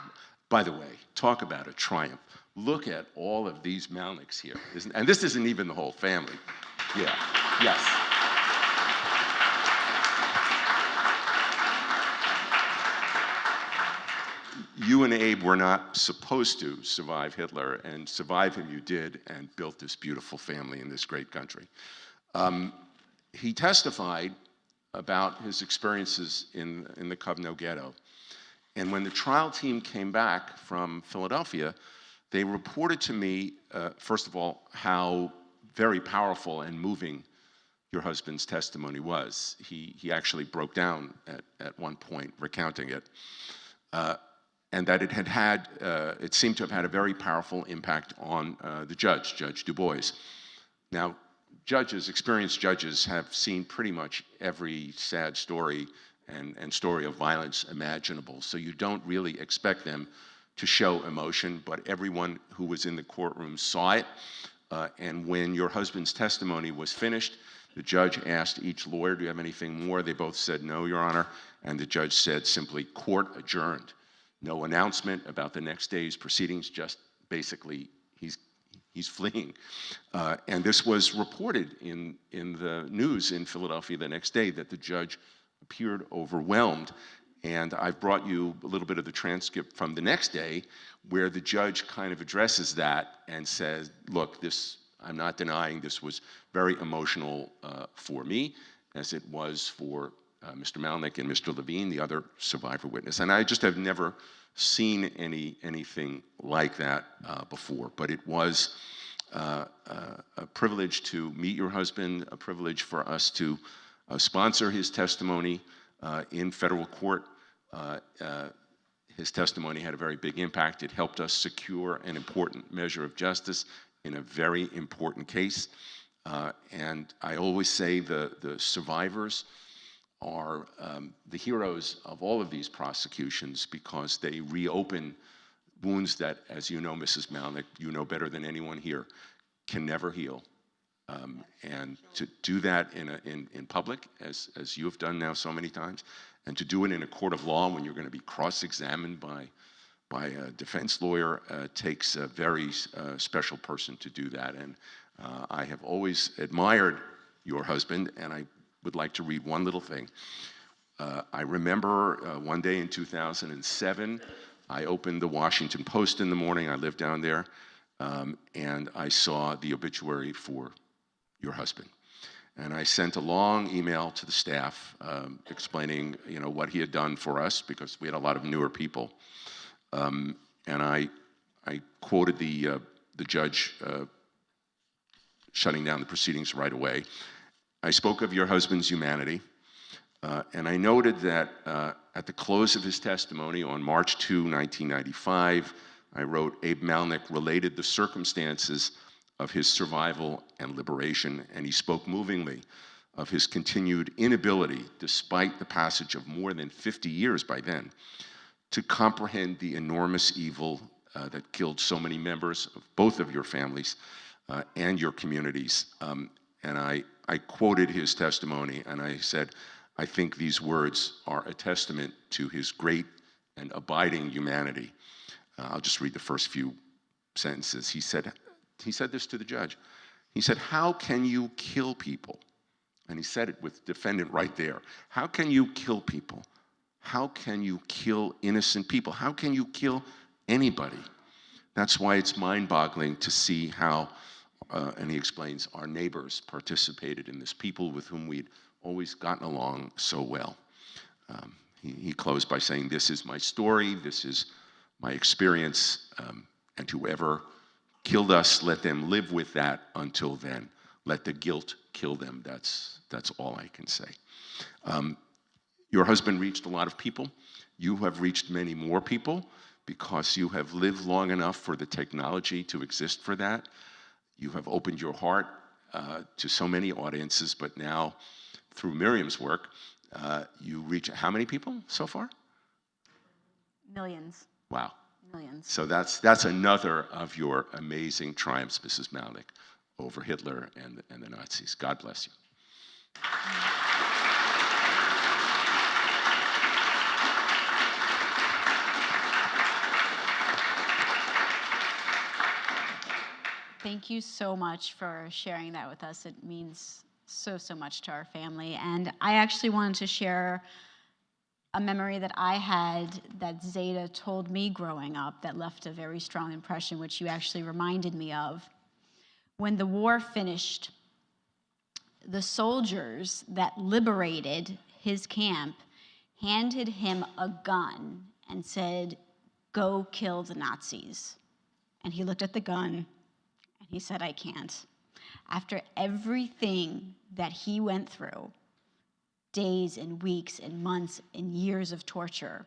By the way, talk about a triumph. Look at all of these Malniks here. And this isn't even the whole family. Yeah, yes. You and Abe were not supposed to survive Hitler, and survive him you did, and built this beautiful family in this great country. He testified about his experiences in the Kovno ghetto. And when the trial team came back from Philadelphia, they reported to me, first of all, how very powerful and moving your husband's testimony was. He actually broke down at one point, recounting it. And that it seemed to have had a very powerful impact on the judge, Judge Du Bois. Now, experienced judges have seen pretty much every sad story and story of violence imaginable. So you don't really expect them to show emotion, but everyone who was in the courtroom saw it. And when your husband's testimony was finished, the judge asked each lawyer, do you have anything more? They both said no, Your Honor. And the judge said simply, court adjourned. No announcement about the next day's proceedings, just basically he's fleeing. And this was reported in the news in Philadelphia the next day, that the judge appeared overwhelmed. And I've brought you a little bit of the transcript from the next day, where the judge kind of addresses that and says, look, I'm not denying this was very emotional for me, as it was for Mr. Malnick and Mr. Levine, the other survivor witness. And I just have never seen anything like that before. But it was a privilege to meet your husband, a privilege for us to sponsor his testimony in federal court. His testimony had a very big impact. It helped us secure an important measure of justice in a very important case. And I always say the survivors are the heroes of all of these prosecutions, because they reopen wounds that, as you know, Mrs. Malnick, you know better than anyone here, can never heal. And to do that in public, as you have done now so many times, and to do it in a court of law when you're going to be cross-examined by a defense lawyer, takes a very special person to do that. And I have always admired your husband, and I would like to read one little thing. I remember one day in 2007, I opened the Washington Post in the morning. I lived down there, and I saw the obituary for your husband. And I sent a long email to the staff explaining, what he had done for us, because we had a lot of newer people. And I quoted the judge shutting down the proceedings right away. I spoke of your husband's humanity, and I noted that at the close of his testimony on March 2, 1995, I wrote, Abe Malnick related the circumstances of his survival and liberation, and he spoke movingly of his continued inability, despite the passage of more than 50 years by then, to comprehend the enormous evil that killed so many members of both of your families and your communities. And I quoted his testimony, and I said, I think these words are a testament to his great and abiding humanity. I'll just read the first few sentences. He said this to the judge. He said, how can you kill people? And he said it with the defendant right there. How can you kill people? How can you kill innocent people? How can you kill anybody? That's why it's mind-boggling to see how, and he explains, our neighbors participated in this, people with whom we'd always gotten along so well. He closed by saying, this is my story, this is my experience, and whoever killed us, let them live with that until then. Let the guilt kill them. That's all I can say. Your husband reached a lot of people. You have reached many more people because you have lived long enough for the technology to exist for that. You have opened your heart to so many audiences, but now through Miriam's work, you reach how many people so far? Millions. Wow. Millions. So that's another of your amazing triumphs, Mrs. Malnick, over Hitler and the Nazis. God bless you. Thank you so much for sharing that with us. It means so much to our family. And I actually wanted to share a memory that I had that Zeta told me growing up that left a very strong impression, which you actually reminded me of. When the war finished, the soldiers that liberated his camp handed him a gun and said, go kill the Nazis. And he looked at the gun and he said, I can't. After everything that he went through, days and weeks and months and years of torture,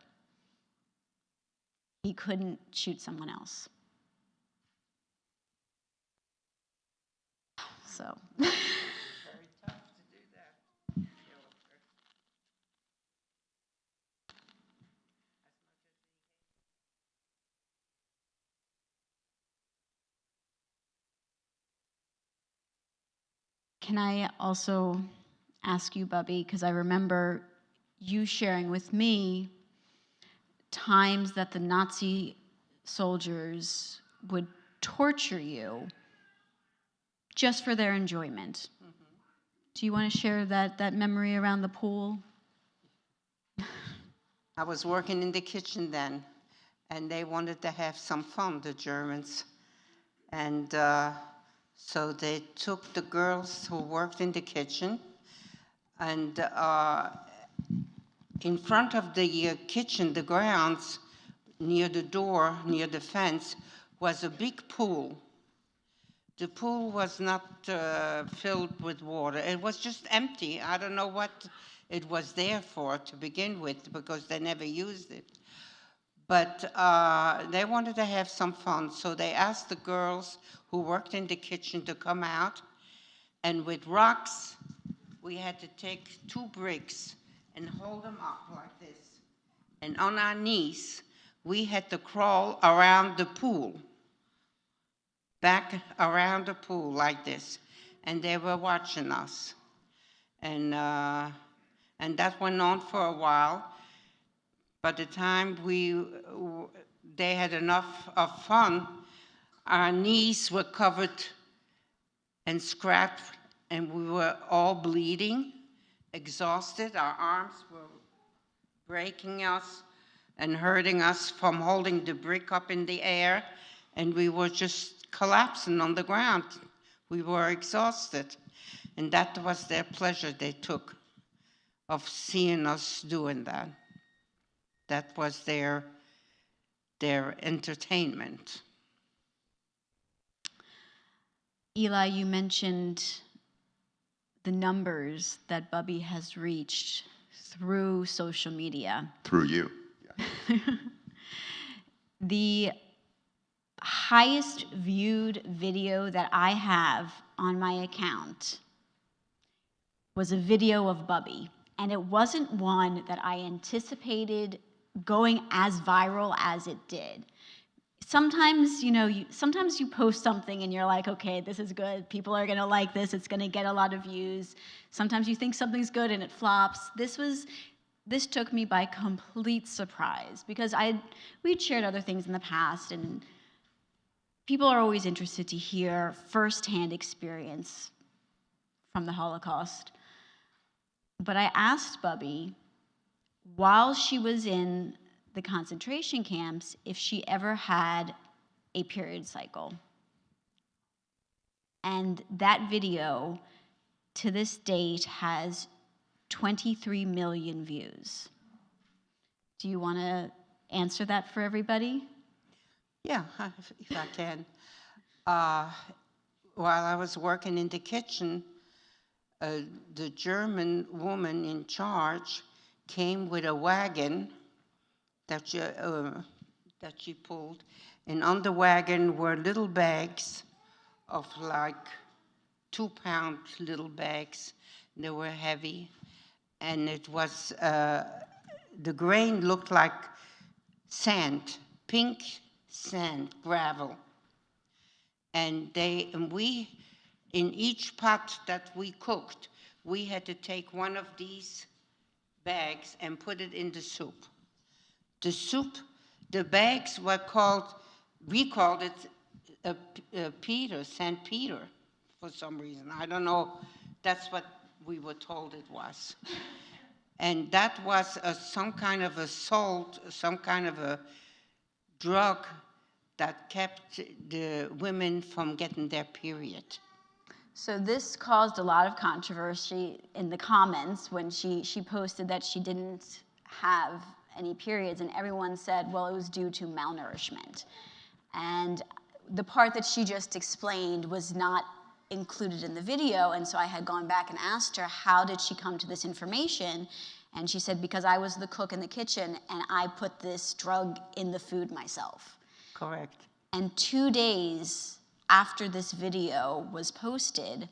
he couldn't shoot someone else. So. Very tough to do that. Can I also ask you, Bubby, because I remember you sharing with me times that the Nazi soldiers would torture you just for their enjoyment. Mm-hmm. Do you want to share that memory around the pool? I was working in the kitchen then, and they wanted to have some fun, the Germans. And so they took the girls who worked in the kitchen, and in front of the kitchen, the grounds, near the door, near the fence, was a big pool. The pool was not filled with water. It was just empty. I don't know what it was there for to begin with, because they never used it. But they wanted to have some fun, so they asked the girls who worked in the kitchen to come out, and with rocks, we had to take 2 bricks and hold them up like this. And on our knees, we had to crawl around the pool, back around the pool like this. And they were watching us. And that went on for a while. By the time they had enough of fun, our knees were covered and scratched, and we were all bleeding, exhausted. Our arms were breaking us and hurting us from holding the brick up in the air, and we were just collapsing on the ground. We were exhausted, and that was their pleasure they took of seeing us doing that. That was their their entertainment. Eli, you mentioned the numbers that Bubby has reached through social media. Through you. Yeah. The highest viewed video that I have on my account was a video of Bubby, and it wasn't one that I anticipated going as viral as it did. Sometimes, sometimes you post something and you're like, okay, this is good. People are gonna like this. It's gonna get a lot of views. Sometimes you think something's good and it flops. This took me by complete surprise because we'd shared other things in the past, and people are always interested to hear firsthand experience from the Holocaust. But I asked Bubby, while she was in the concentration camps, if she ever had a period cycle. And that video, to this date, has 23 million views. Do you want to answer that for everybody? Yeah, if I can. While I was working in the kitchen, the German woman in charge came with a wagon that she pulled, and on the wagon were little bags of like 2-pound little bags. They were heavy, and it was, the grain looked like sand, pink sand, gravel. And we, in each pot that we cooked, we had to take one of these bags and put it in the soup. The bags were we called it Peter, St. Peter, for some reason. I don't know, that's what we were told it was. And that was some kind of a salt, some kind of a drug that kept the women from getting their period. So this caused a lot of controversy in the comments when she posted that she didn't have any periods, and everyone said, well, it was due to malnourishment. And the part that she just explained was not included in the video, and so I had gone back and asked her, how did she come to this information? And she said, because I was the cook in the kitchen and I put this drug in the food myself. Correct. And 2 days after this video was posted,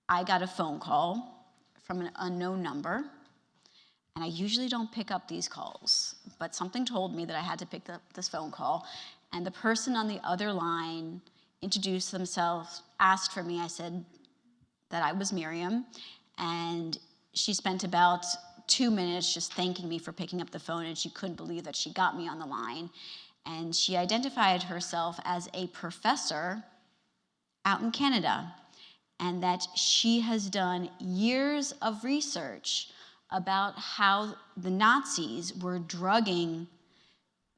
I got a phone call from an unknown number. And I usually don't pick up these calls, but something told me that I had to pick up this phone call. And the person on the other line introduced themselves, asked for me. I said that I was Miriam. And she spent about 2 minutes just thanking me for picking up the phone, and she couldn't believe that she got me on the line. And she identified herself as a professor out in Canada, and that she has done years of research about how the Nazis were drugging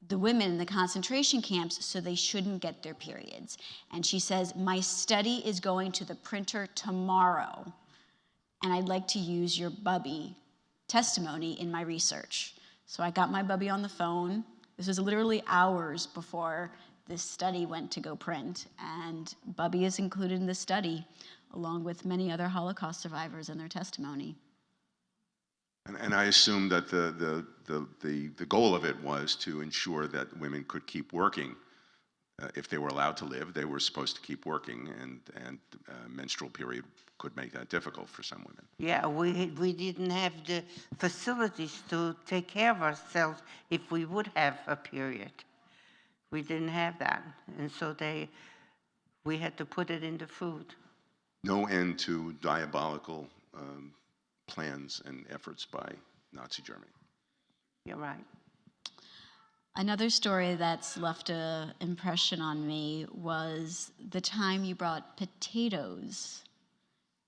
the women in the concentration camps so they shouldn't get their periods. And she says, my study is going to the printer tomorrow, and I'd like to use your Bubby testimony in my research. So I got my Bubby on the phone. This was literally hours before this study went to go print, and Bubby is included in the study, along with many other Holocaust survivors and their testimony. And I assume that the goal of it was to ensure that women could keep working. If they were allowed to live, they were supposed to keep working, and menstrual period could make that difficult for some women. Yeah, we didn't have the facilities to take care of ourselves if we would have a period. We didn't have that, and so we had to put it in the food. No end to diabolical plans and efforts by Nazi Germany. You're right. Another story that's left an impression on me was the time you brought potatoes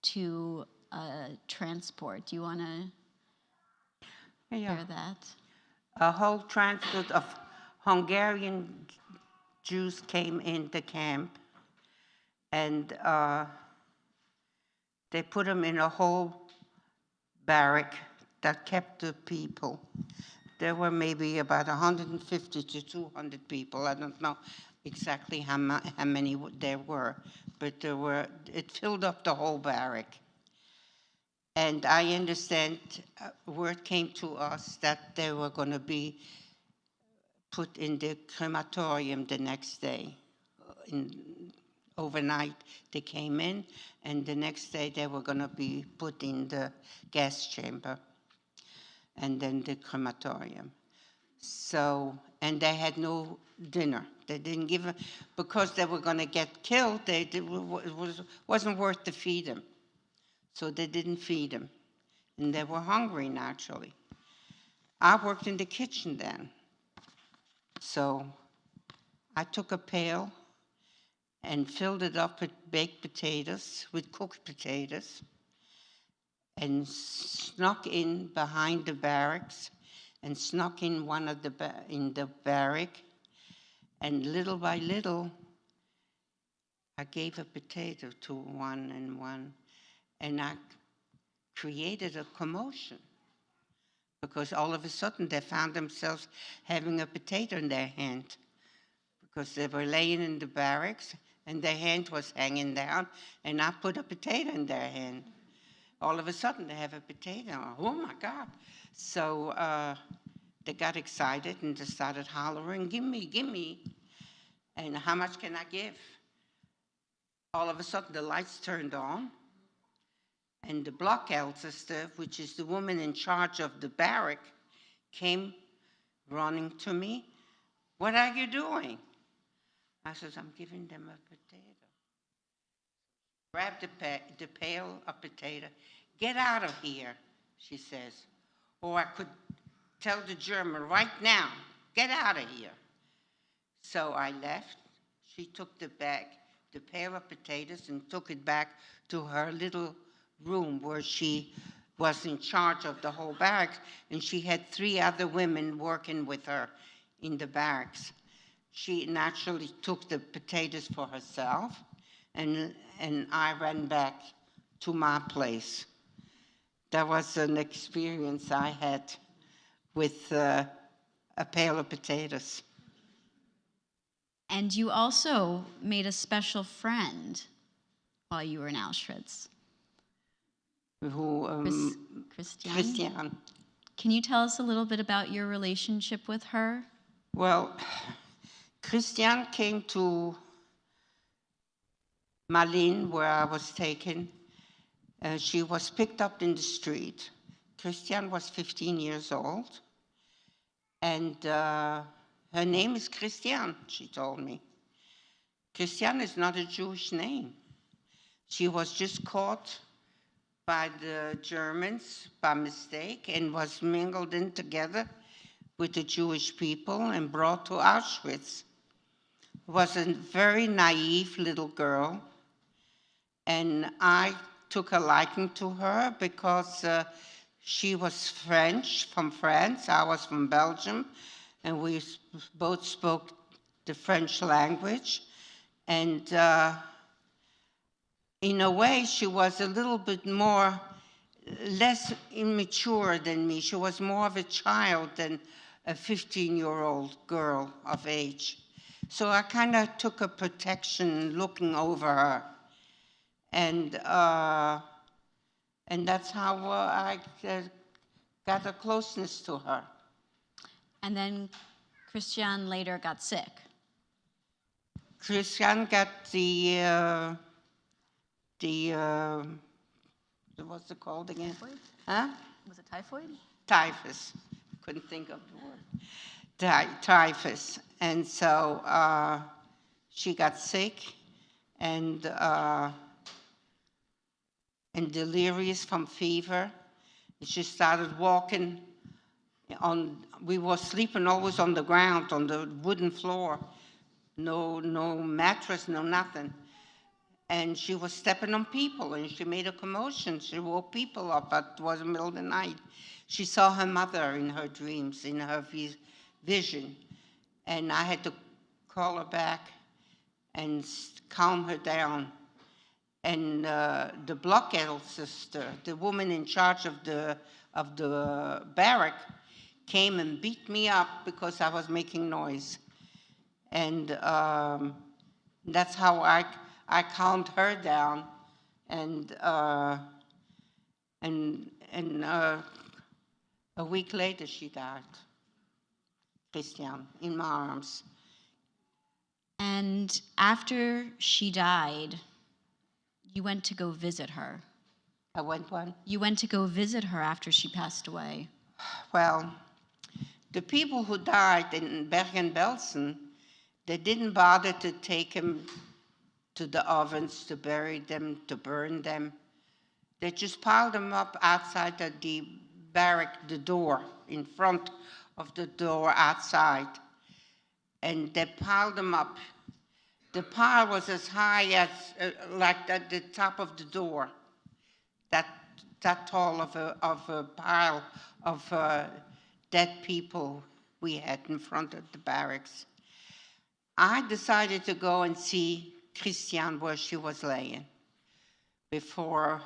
to transport. Do you want to share that? A whole transport of Hungarian Jews came in the camp, and they put them in a whole barrack that kept the people. there were maybe about 150 to 200 people. I don't know exactly how many there were, but it filled up the whole barrack. And I understand word came to us that they were going to be put in the crematorium the next day. Overnight they came in, and the next day they were going to be put in the gas chamber and then the crematorium. So, and they had no dinner. They didn't give them, because they were going to get killed, it wasn't worth to feed them. So they didn't feed them. And they were hungry, naturally. I worked in the kitchen then. So I took a pail and filled it up with baked potatoes, with cooked potatoes, and snuck in behind the barracks and snuck in in the barrack. And little by little, I gave a potato to one, and I created a commotion, because all of a sudden they found themselves having a potato in their hand, because they were laying in the barracks and their hand was hanging down, and I put a potato in their hand. All of a sudden they have a potato. Oh my God. So they got excited and they started hollering, "Give me, give me." And how much can I give? All of a sudden the lights turned on, and the block sister, which is the woman in charge of the barrack, came running to me. "What are you doing?" I said, "I'm giving them a potato." Grab the pail of potato. "Get out of here," she says. Or I could tell the German, "Right now, get out of here." So I left. She took the pail of potatoes, and took it back to her little room where she was in charge of the whole barracks, and she had 3 other women working with her in the barracks. She naturally took the potatoes for herself, and I ran back to my place. That was an experience I had with a pail of potatoes. And you also made a special friend while you were in Auschwitz. Who? Christiane. Can you tell us a little bit about your relationship with her? Well, Christiane came to Malin, where I was taken. She was picked up in the street. Christiane was 15 years old. And her name is Christiane, she told me. Christiane is not a Jewish name. She was just caught by the Germans by mistake and was mingled in together with the Jewish people and brought to Auschwitz. Was a very naive little girl, and I took a liking to her because she was French, from France, I was from Belgium, and we both spoke the French language. And in a way, she was a little bit less immature than me. She was more of a child than a 15-year-old girl of age. So I kind of took a protection looking over her. And that's how I got a closeness to her. And then Christiane later got sick. Christiane got what's it called again? Typhoid? Huh? Was it typhoid? Typhus. Couldn't think of the word. Typhus. And so she got sick and delirious from fever. She started walking we were sleeping always on the ground, on the wooden floor. No mattress, no nothing. And she was stepping on people, and she made a commotion. She woke people up, but it was the middle of the night. She saw her mother in her dreams, in her vision. And I had to call her back and calm her down. And the blockade sister, the woman in charge of the barrack, came and beat me up because I was making noise. And that's how I calmed her down. And a week later, she died. Christian, in my arms. And after she died, you went to go visit her. I went one? You went to go visit her after she passed away. Well, the people who died in Bergen-Belsen, they didn't bother to take them to the ovens, to bury them, to burn them. They just piled them up outside the barrack, the door, in front of the door outside. And they piled them up. The pile was as high as, like the top of the door. That tall of a pile of dead people we had in front of the barracks. I decided to go and see Christiane where she was laying before,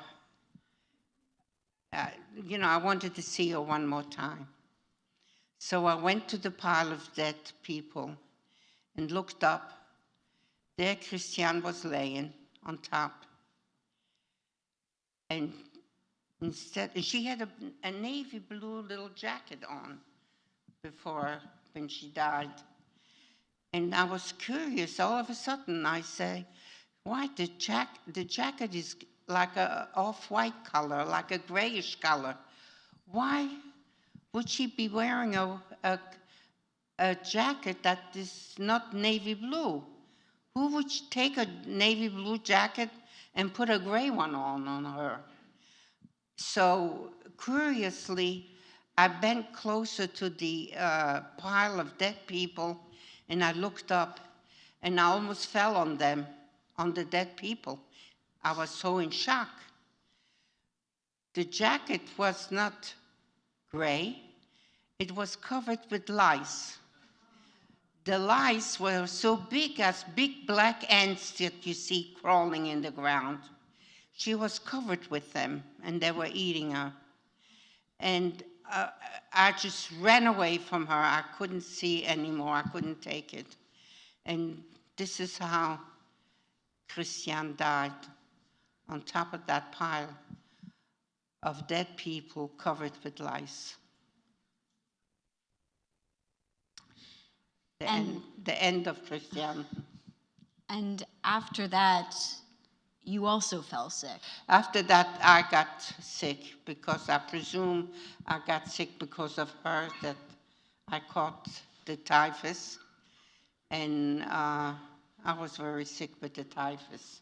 I wanted to see her one more time. So I went to the pile of dead people and looked up. There Christiane was laying on top. And instead, she had a navy blue little jacket on when she died. And I was curious. All of a sudden, I say, why, the jacket is like a off-white color, like a grayish color. Why would she be wearing a jacket that is not navy blue? Who would take a navy blue jacket and put a gray one on her? So curiously, I bent closer to the pile of dead people, and I looked up, and I almost fell on them, on the dead people. I was so in shock. The jacket was not gray. It was covered with lice. The lice were so big as big black ants that you see crawling in the ground. She was covered with them, and they were eating her. And I just ran away from her. I couldn't see anymore. I couldn't take it. And this is how Christiane died, on top of that pile of dead people covered with lice. The end of Christiane. And after that, you also fell sick. After that, I got sick because I presume I got sick because of her, that I caught the typhus. And I was very sick with the typhus.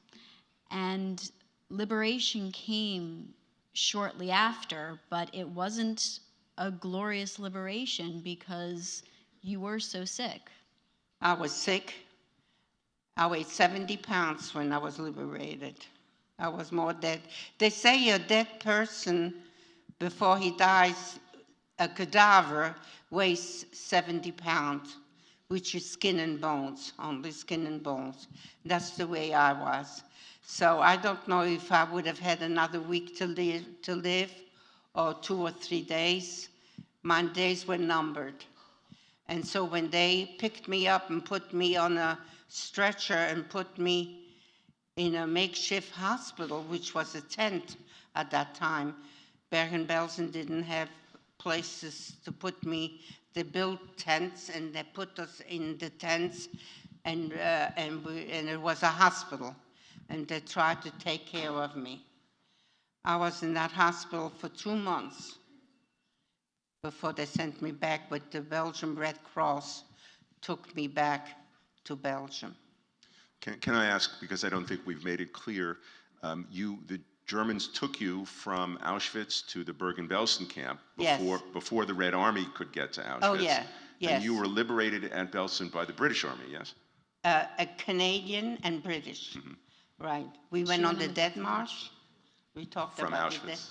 And liberation came shortly after, but it wasn't a glorious liberation because you were so sick. I was sick. I weighed 70 pounds when I was liberated. I was more dead. They say a dead person, before he dies, a cadaver weighs 70 pounds, which is skin and bones, only skin and bones. That's the way I was. So I don't know if I would have had another week to live or 2 or 3 days. My days were numbered. And so when they picked me up and put me on a stretcher and put me in a makeshift hospital, which was a tent at that time, Bergen-Belsen didn't have places to put me. They built tents and they put us in the tents, and it was a hospital, and they tried to take care of me. I was in that hospital for 2 months before they sent me back, but the Belgian Red Cross took me back to Belgium. Can I ask, because I don't think we've made it clear, the Germans took you from Auschwitz to the Bergen-Belsen camp before the Red Army could get to Auschwitz. Oh, yeah, yes. And you were liberated at Belsen by the British Army, yes? A Canadian and British, right. We went on the Death March. We talked From about Auschwitz.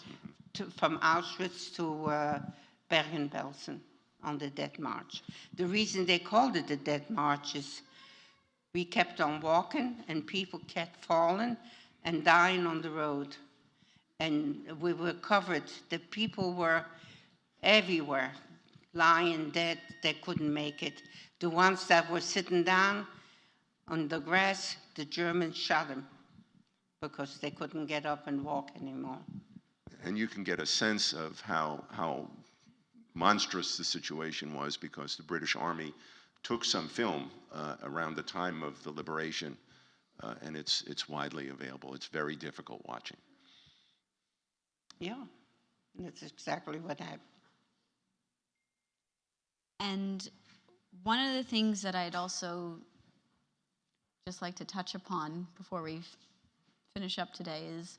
from Auschwitz to Bergen-Belsen on the Death March. The reason they called it the Death March is we kept on walking and people kept falling and dying on the road. And we were covered. The people were everywhere, lying dead, they couldn't make it. The ones that were sitting down on the grass, the Germans shot them because they couldn't get up and walk anymore. And you can get a sense of how monstrous the situation was because the British Army took some film around the time of the liberation, and it's widely available. It's very difficult watching. Yeah, that's exactly what happened. And one of the things that I'd also just like to touch upon before we finish up today is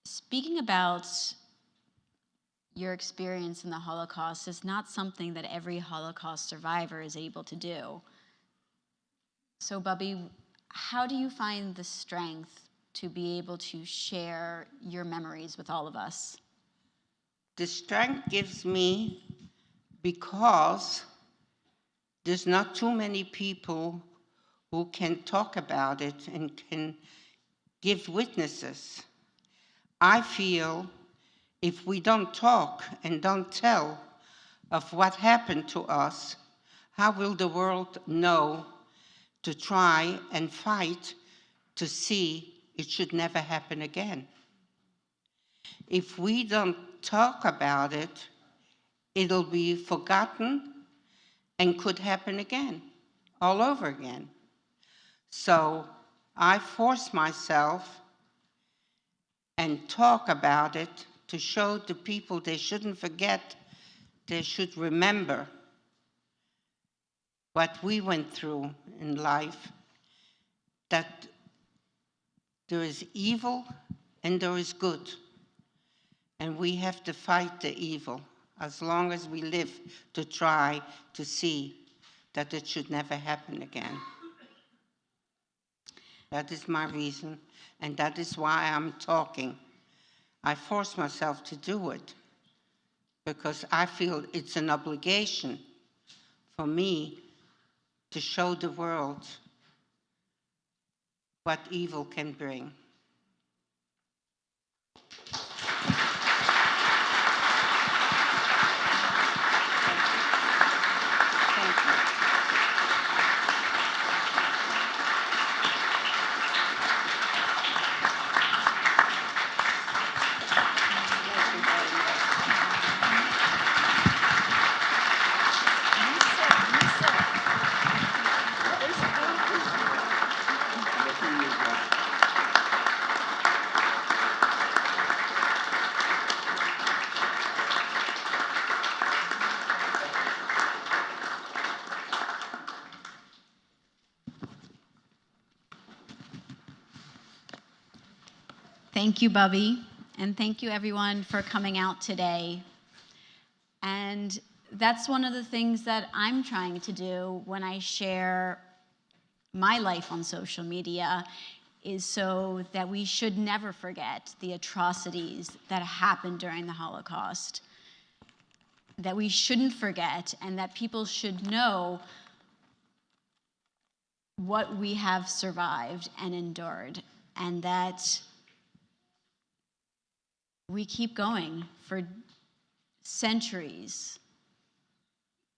speaking about your experience in the Holocaust is not something that every Holocaust survivor is able to do. So, Bubby, how do you find the strength to be able to share your memories with all of us? The strength gives me because there's not too many people who can talk about it and can give witnesses. I feel if we don't talk and don't tell of what happened to us, how will the world know to try and fight to see it should never happen again? If we don't talk about it, it'll be forgotten and could happen again, all over again. So I force myself and talk about it to show the people they shouldn't forget, they should remember what we went through in life, that there is evil and there is good. And we have to fight the evil as long as we live to try to see that it should never happen again. That is my reason, and that is why I'm talking. I force myself to do it because I feel it's an obligation for me to show the world what evil can bring. Thank you, Bubby, and thank you everyone for coming out today. And that's one of the things that I'm trying to do when I share my life on social media, is so that we should never forget the atrocities that happened during the Holocaust, that we shouldn't forget, and that people should know what we have survived and endured, and that we keep going. For centuries,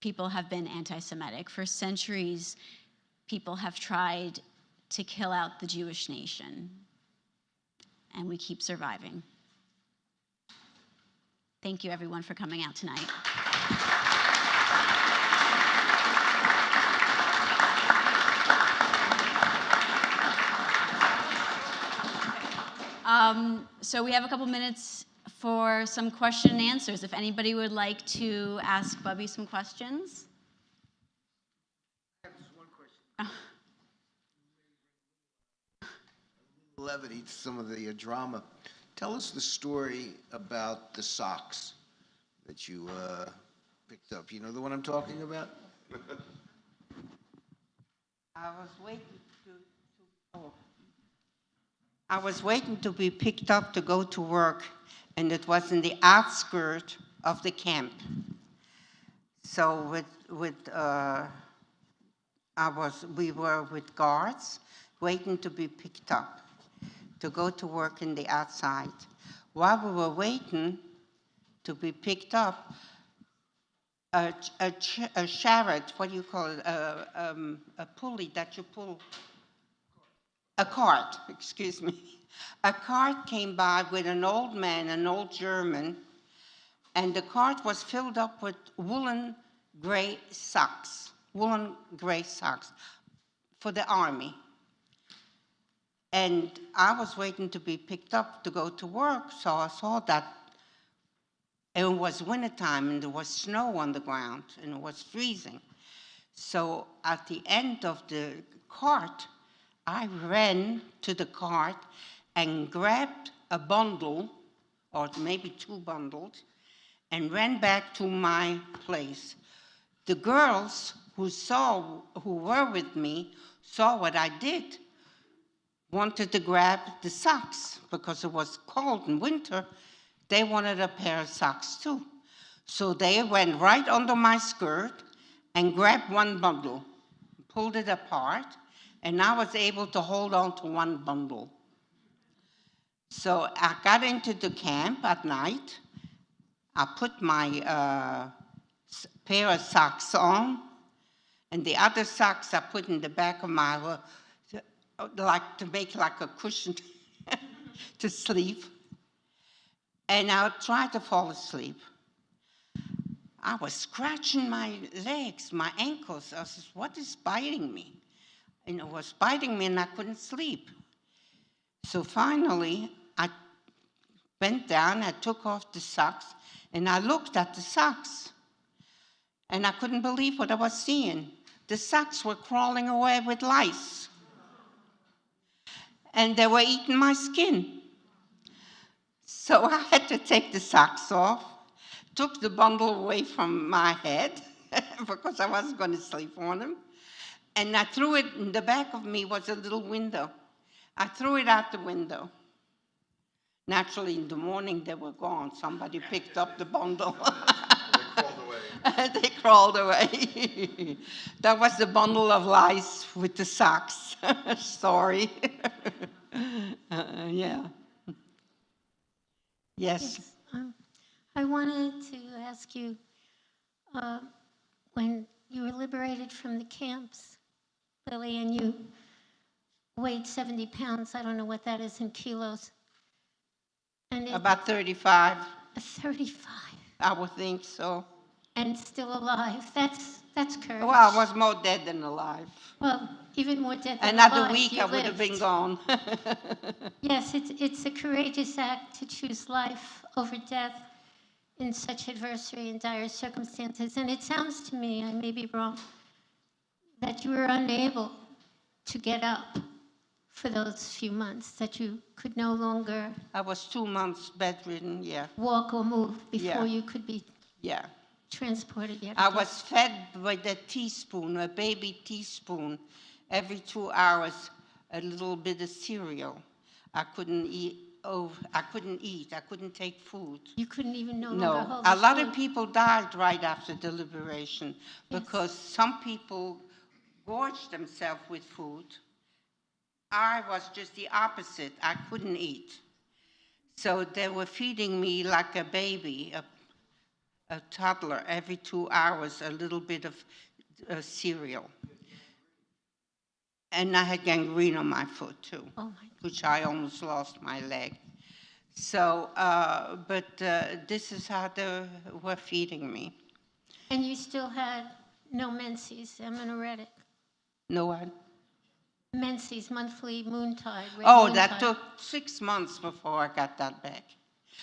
people have been anti-Semitic. For centuries, people have tried to kill out the Jewish nation, and we keep surviving. Thank you, everyone, for coming out tonight. So we have a couple minutes for some question and answers. If anybody would like to ask Bubby some questions. I have just one question. Levity to some of the drama. Tell us the story about the socks that you picked up. You know the one I'm talking about? I was waiting to be picked up to go to work, and it was in the outskirts of the camp. So we were with guards waiting to be picked up to go to work in the outside. While we were waiting to be picked up, a chariot, what do you call it, a pulley that you pull, a cart, excuse me. A cart came by with an old man, an old German, and the cart was filled up with woolen gray socks for the army. And I was waiting to be picked up to go to work, so I saw that it was wintertime and there was snow on the ground and it was freezing. So at the end of the cart, I ran to the cart and grabbed a bundle, or maybe 2 bundles, and ran back to my place. The girls who were with me, saw what I did, wanted to grab the socks because it was cold in winter. They wanted a pair of socks too. So they went right under my skirt and grabbed one bundle, pulled it apart, and I was able to hold on to one bundle. So I got into the camp at night. I put my pair of socks on, and the other socks I put in the back of my, like to make like a cushion to sleep. And I tried to fall asleep. I was scratching my legs, my ankles. I said, what is biting me? And it was biting me and I couldn't sleep. So finally, I bent down, I took off the socks, and I looked at the socks. And I couldn't believe what I was seeing. The socks were crawling away with lice. And they were eating my skin. So I had to take the socks off, took the bundle away from my head because I wasn't going to sleep on them. And I threw it, in the back of me was a little window. I threw it out the window. Naturally, in the morning, they were gone. Somebody picked up the bundle. They crawled away. That was the bundle of lice with the socks. Sorry. Yeah. Yes. I wanted to ask you, when you were liberated from the camps, Lily, and you weighed 70 pounds, I don't know what that is in kilos. And about 35. 35. I would think so. And still alive. That's courage. Well, I was more dead than alive. Well, even more dead than alive. Another week, I would have been gone. Yes, it's a courageous act to choose life over death in such adversity and dire circumstances. And it sounds to me, I may be wrong, that you were unable to get up for those few months, that you could no longer... I was 2 months bedridden, yeah. ...walk or move before you could be transported yet. I was fed with a teaspoon, a baby teaspoon, every 2 hours, a little bit of cereal. I couldn't eat. I couldn't take food. You couldn't even hold No, a a lot of people died right after the liberation because some people gorged themselves with food. I was just the opposite. I couldn't eat. So they were feeding me like a baby, a toddler, every 2 hours, a little bit of cereal. And I had gangrene on my foot, too, which I almost lost my leg. So, this is how they were feeding me. And you still had no menses, amenorrhetic? No one? Menses, monthly moontide. Oh, that took 6 months before I got that back.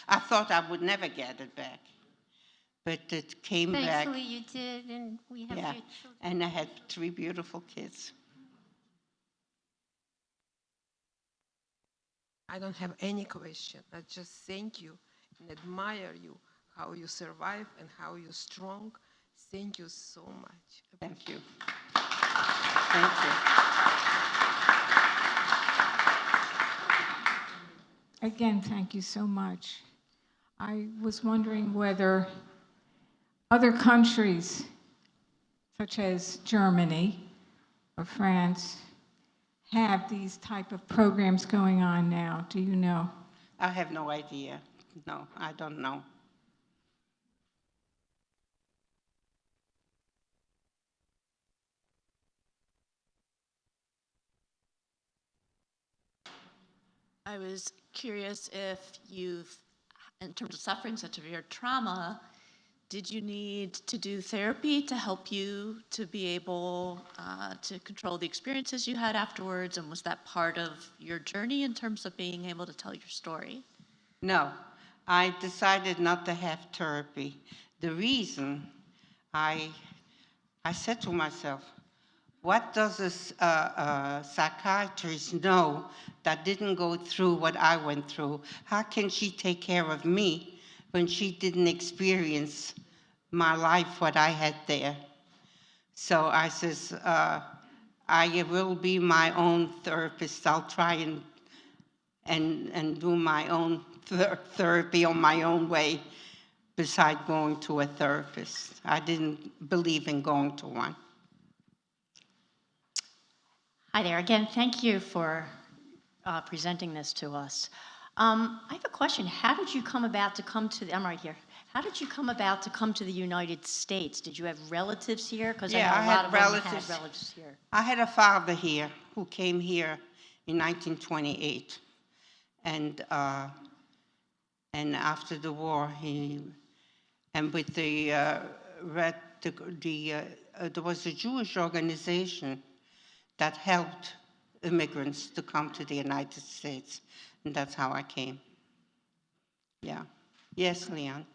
I thought I would never get it back. But it came back. Thankfully you did, and we have your children. And I had 3 beautiful kids. I don't have any question. I just thank you and admire you, how you survive and how you're strong. Thank you so much. Thank you. Thank you. Again, thank you so much. I was wondering whether other countries, such as Germany or France, have these type of programs going on now. Do you know? I have no idea. No, I don't know. I was curious if you've, in terms of suffering such severe trauma, did you need to do therapy to help you to be able to control the experiences you had afterwards? And was that part of your journey in terms of being able to tell your story? No, I decided not to have therapy. The reason I said to myself, what does a psychiatrist know that didn't go through what I went through? How can she take care of me when she didn't experience my life, what I had there? So I says, I will be my own therapist. I'll try and do my own therapy on my own way, besides going to a therapist. I didn't believe in going to one. Hi there. Again, thank you for presenting this to us. I have a question. How did you come about to come to I'm right here. How did you come about to come to the United States? Did you have relatives here? Because Yeah, I know a lot had of relatives. them had relatives here. I had a father here who came here in 1928. And after the war, there was a Jewish organization that helped immigrants to come to the United States. And that's how I came. Yeah. Yes, Leon.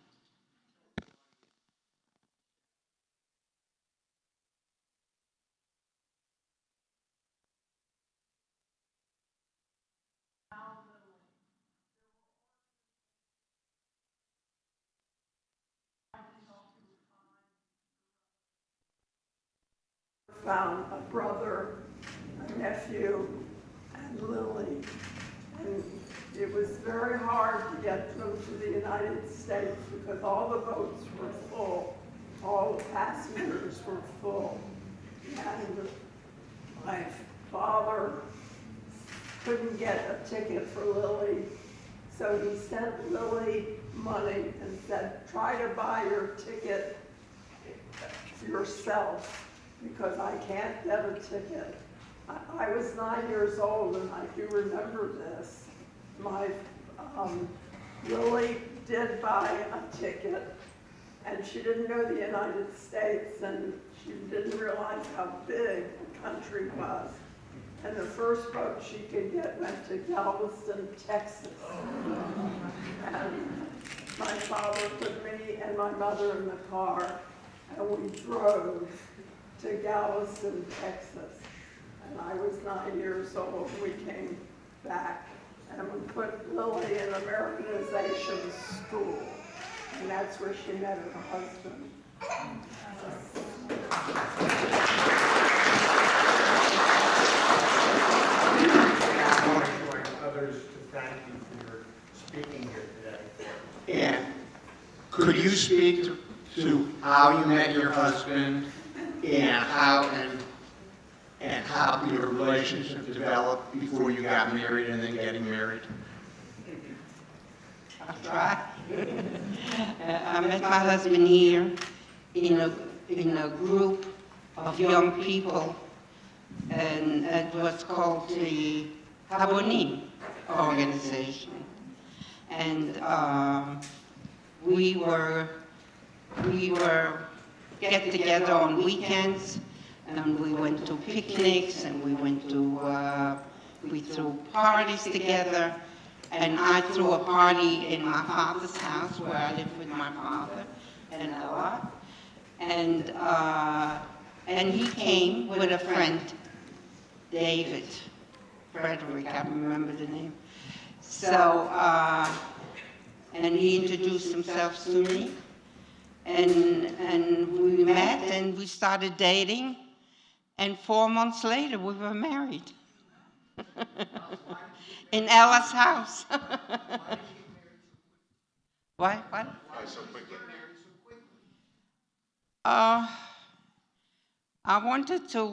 Found a brother, a nephew, and Lily. And it was very hard to get them to the United States because all the boats were full. All the passengers were full. And my father couldn't get a ticket for Lily, so he sent Lily money and said, try to buy your ticket yourself, because I can't get a ticket. I was 9 years old, and I do remember this. Lily did buy a ticket, and she didn't know the United States, and she didn't realize how big the country was. And the first boat she could get went to Galveston, Texas. And my father put me and my mother in the car, and we drove to Galveston, Texas. And I was 9 years old. We came back, and we put Lily in Americanization school. And that's where she met her husband. Others to thank you for your speaking here today. Yeah. Could you speak to how you met your husband and how your relationship developed before you got married and then getting married? I'll try. I met my husband here in a group of young people, and it was called the Habonim organization. And we were get together on weekends, and we went to picnics, and we threw parties together. And I threw a party in my father's house where I lived with my father and Ella. And he came with a friend, David, Frederick, I remember the name. So, and he introduced himself to me. And we met and we started dating. And 4 months later, we were married. In Ella's house. Why? What? Why so quickly? I wanted to. You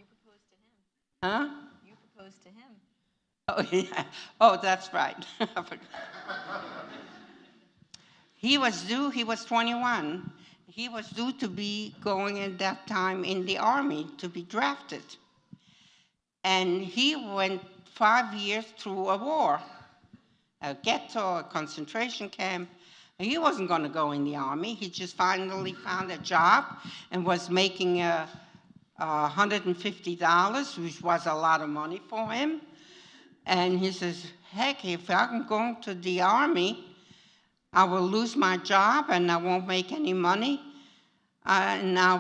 proposed to him. Huh? You proposed to him. Oh, yeah. Oh, that's right. I forgot. He was 21. He was due to be going at that time in the army to be drafted. And he went 5 years through a war, a ghetto, a concentration camp. And he wasn't going to go in the army. He just finally found a job and was making $150, which was a lot of money for him. And he says, heck, if I'm going to the army, I will lose my job and I won't make any money. And I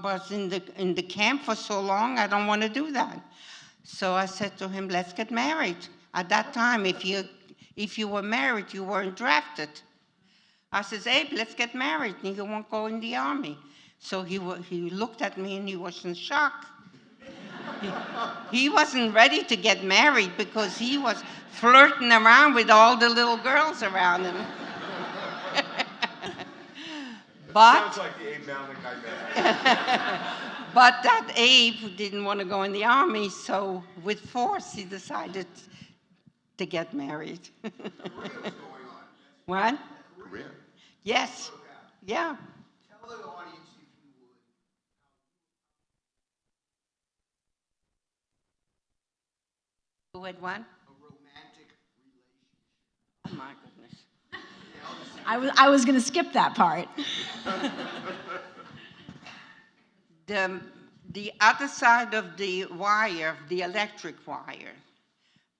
was in the camp for so long, I don't want to do that. So I said to him, let's get married. At that time, if you were married, you weren't drafted. I says, Abe, let's get married, and you won't go in the army. So he looked at me and he was in shock. He wasn't ready to get married because he was flirting around with all the little girls around him. But, sounds like the Abe Malnick I met. but that Abe didn't want to go in the army, so with force he decided to get married. What? Korea. Yes. Yeah. Tell the audience, if you would. Who had what? A romantic relationship. Oh my goodness. I was going to skip that part. The other side of the wire, the electric wire,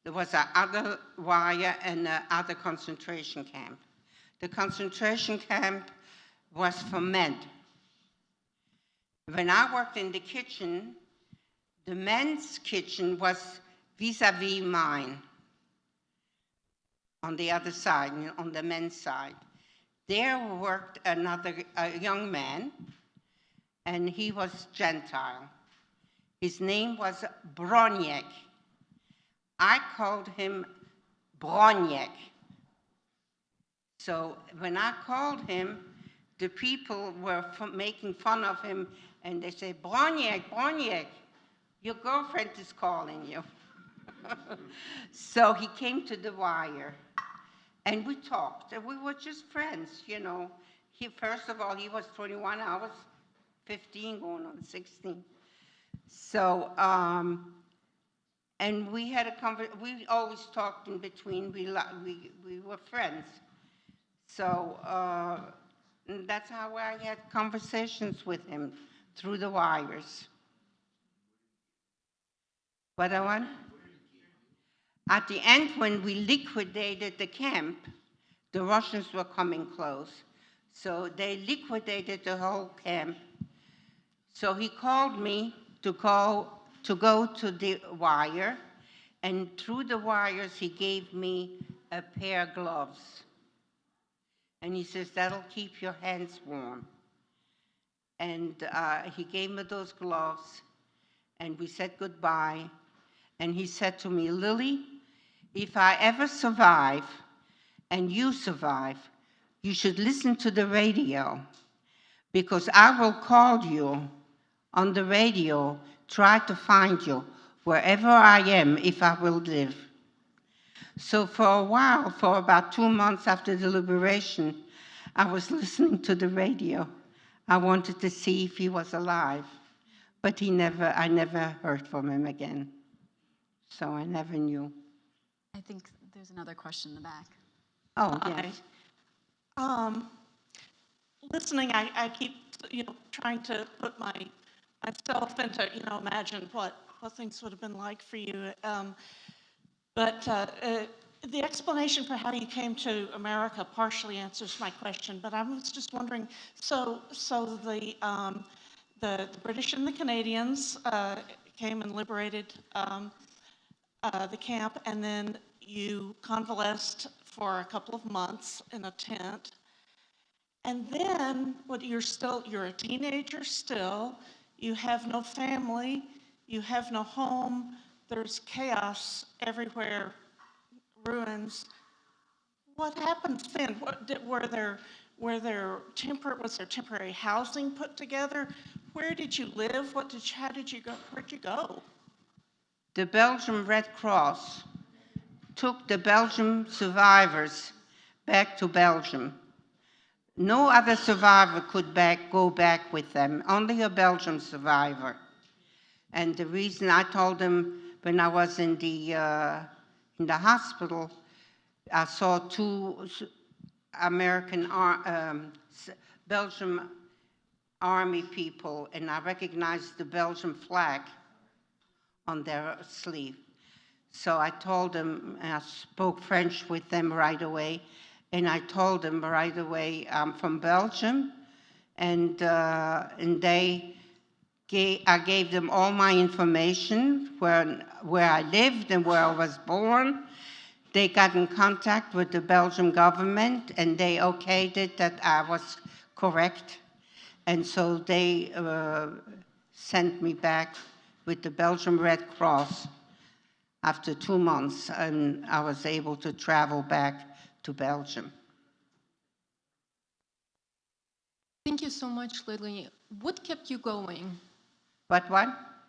there was another wire and another concentration camp. The concentration camp was for men. When I worked in the kitchen, the men's kitchen was vis-a-vis mine, on the other side, on the men's side. There worked a young man, and he was Gentile. His name was Broniek. I called him Broniek. So when I called him, the people were making fun of him, and they say, Broniek, Broniek, your girlfriend is calling you. So he came to the wire, and we talked, and we were just friends, you know. First of all, he was 21, I was 15, going on 16. So, and we had a conversation, we always talked in between, we were friends. So that's how I had conversations with him, through the wires. What I want? At the end, when we liquidated the camp, the Russians were coming close. So they liquidated the whole camp. So he called me to go to the wire, and through the wires, he gave me a pair of gloves. And he says, that'll keep your hands warm. And he gave me those gloves, and we said goodbye. And he said to me, Lily, if I ever survive, and you survive, you should listen to the radio, because I will call you on the radio, try to find you wherever I am, if I will live. So for a while, for about 2 months after the liberation, I was listening to the radio. I wanted to see if he was alive, but I never heard from him again. So I never knew. I think there's another question in the back. Oh, yes. Listening, I keep, trying to put myself into, imagine what things would have been like for you. But the explanation for how you came to America partially answers my question. But I was just wondering, so the British and the Canadians came and liberated the camp, and then you convalesced for a couple of months in a tent. And then, you're a teenager still, you have no family, you have no home, there's chaos everywhere, ruins. What happens then? Was there temporary housing put together? Where did you live? How did you go? Where'd you go? The Belgian Red Cross took the Belgian survivors back to Belgium. No other survivor could go back with them, only a Belgian survivor. And the reason I told them when I was in the hospital, I saw two Belgium army people, and I recognized the Belgian flag on their sleeve. So I told them, and I spoke French with them right away, and I told them right away, I'm from Belgium, and I gave them all my information, where I lived and where I was born. They got in contact with the Belgian government, and they okayed it that I was correct. And so they sent me back with the Belgian Red Cross after 2 months, and I was able to travel back to Belgium. Thank you so much, Lily. What kept you going? What?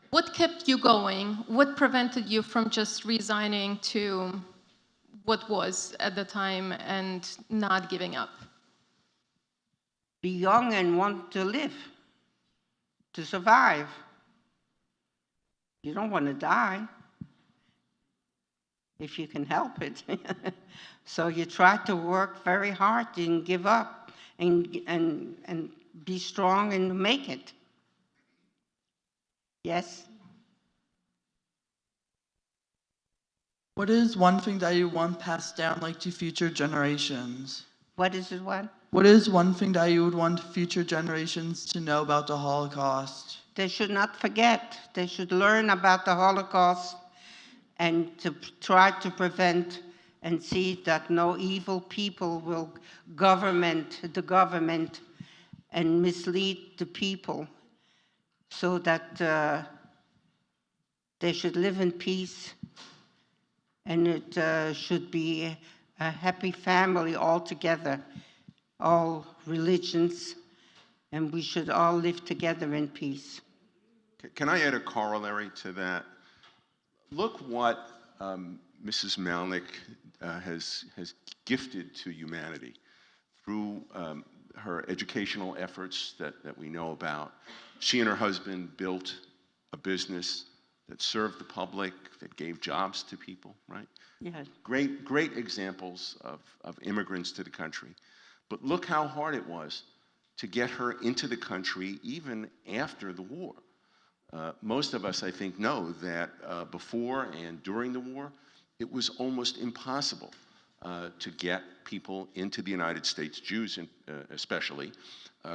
What kept you going? What prevented you from just resigning to what was at the time and not giving up? Be young and want to live, to survive. You don't want to die if you can help it. So you try to work very hard and give up and be strong and make it. Yes? What is one thing that you want passed down to future generations? What is it, what? What is one thing that you would want future generations to know about the Holocaust? They should not forget. They should learn about the Holocaust and to try to prevent and see that no evil people will government and mislead the people, so that they should live in peace, and it should be a happy family all together, all religions, and we should all live together in peace. Can I add a corollary to that? Look what Mrs. Malnick has gifted to humanity through her educational efforts that we know about. She and her husband built a business that served the public, that gave jobs to people, right? Yeah. Great examples of immigrants to the country. But look how hard it was to get her into the country even after the war. Most of us, I think, know that before and during the war, it was almost impossible to get people into the United States, Jews especially.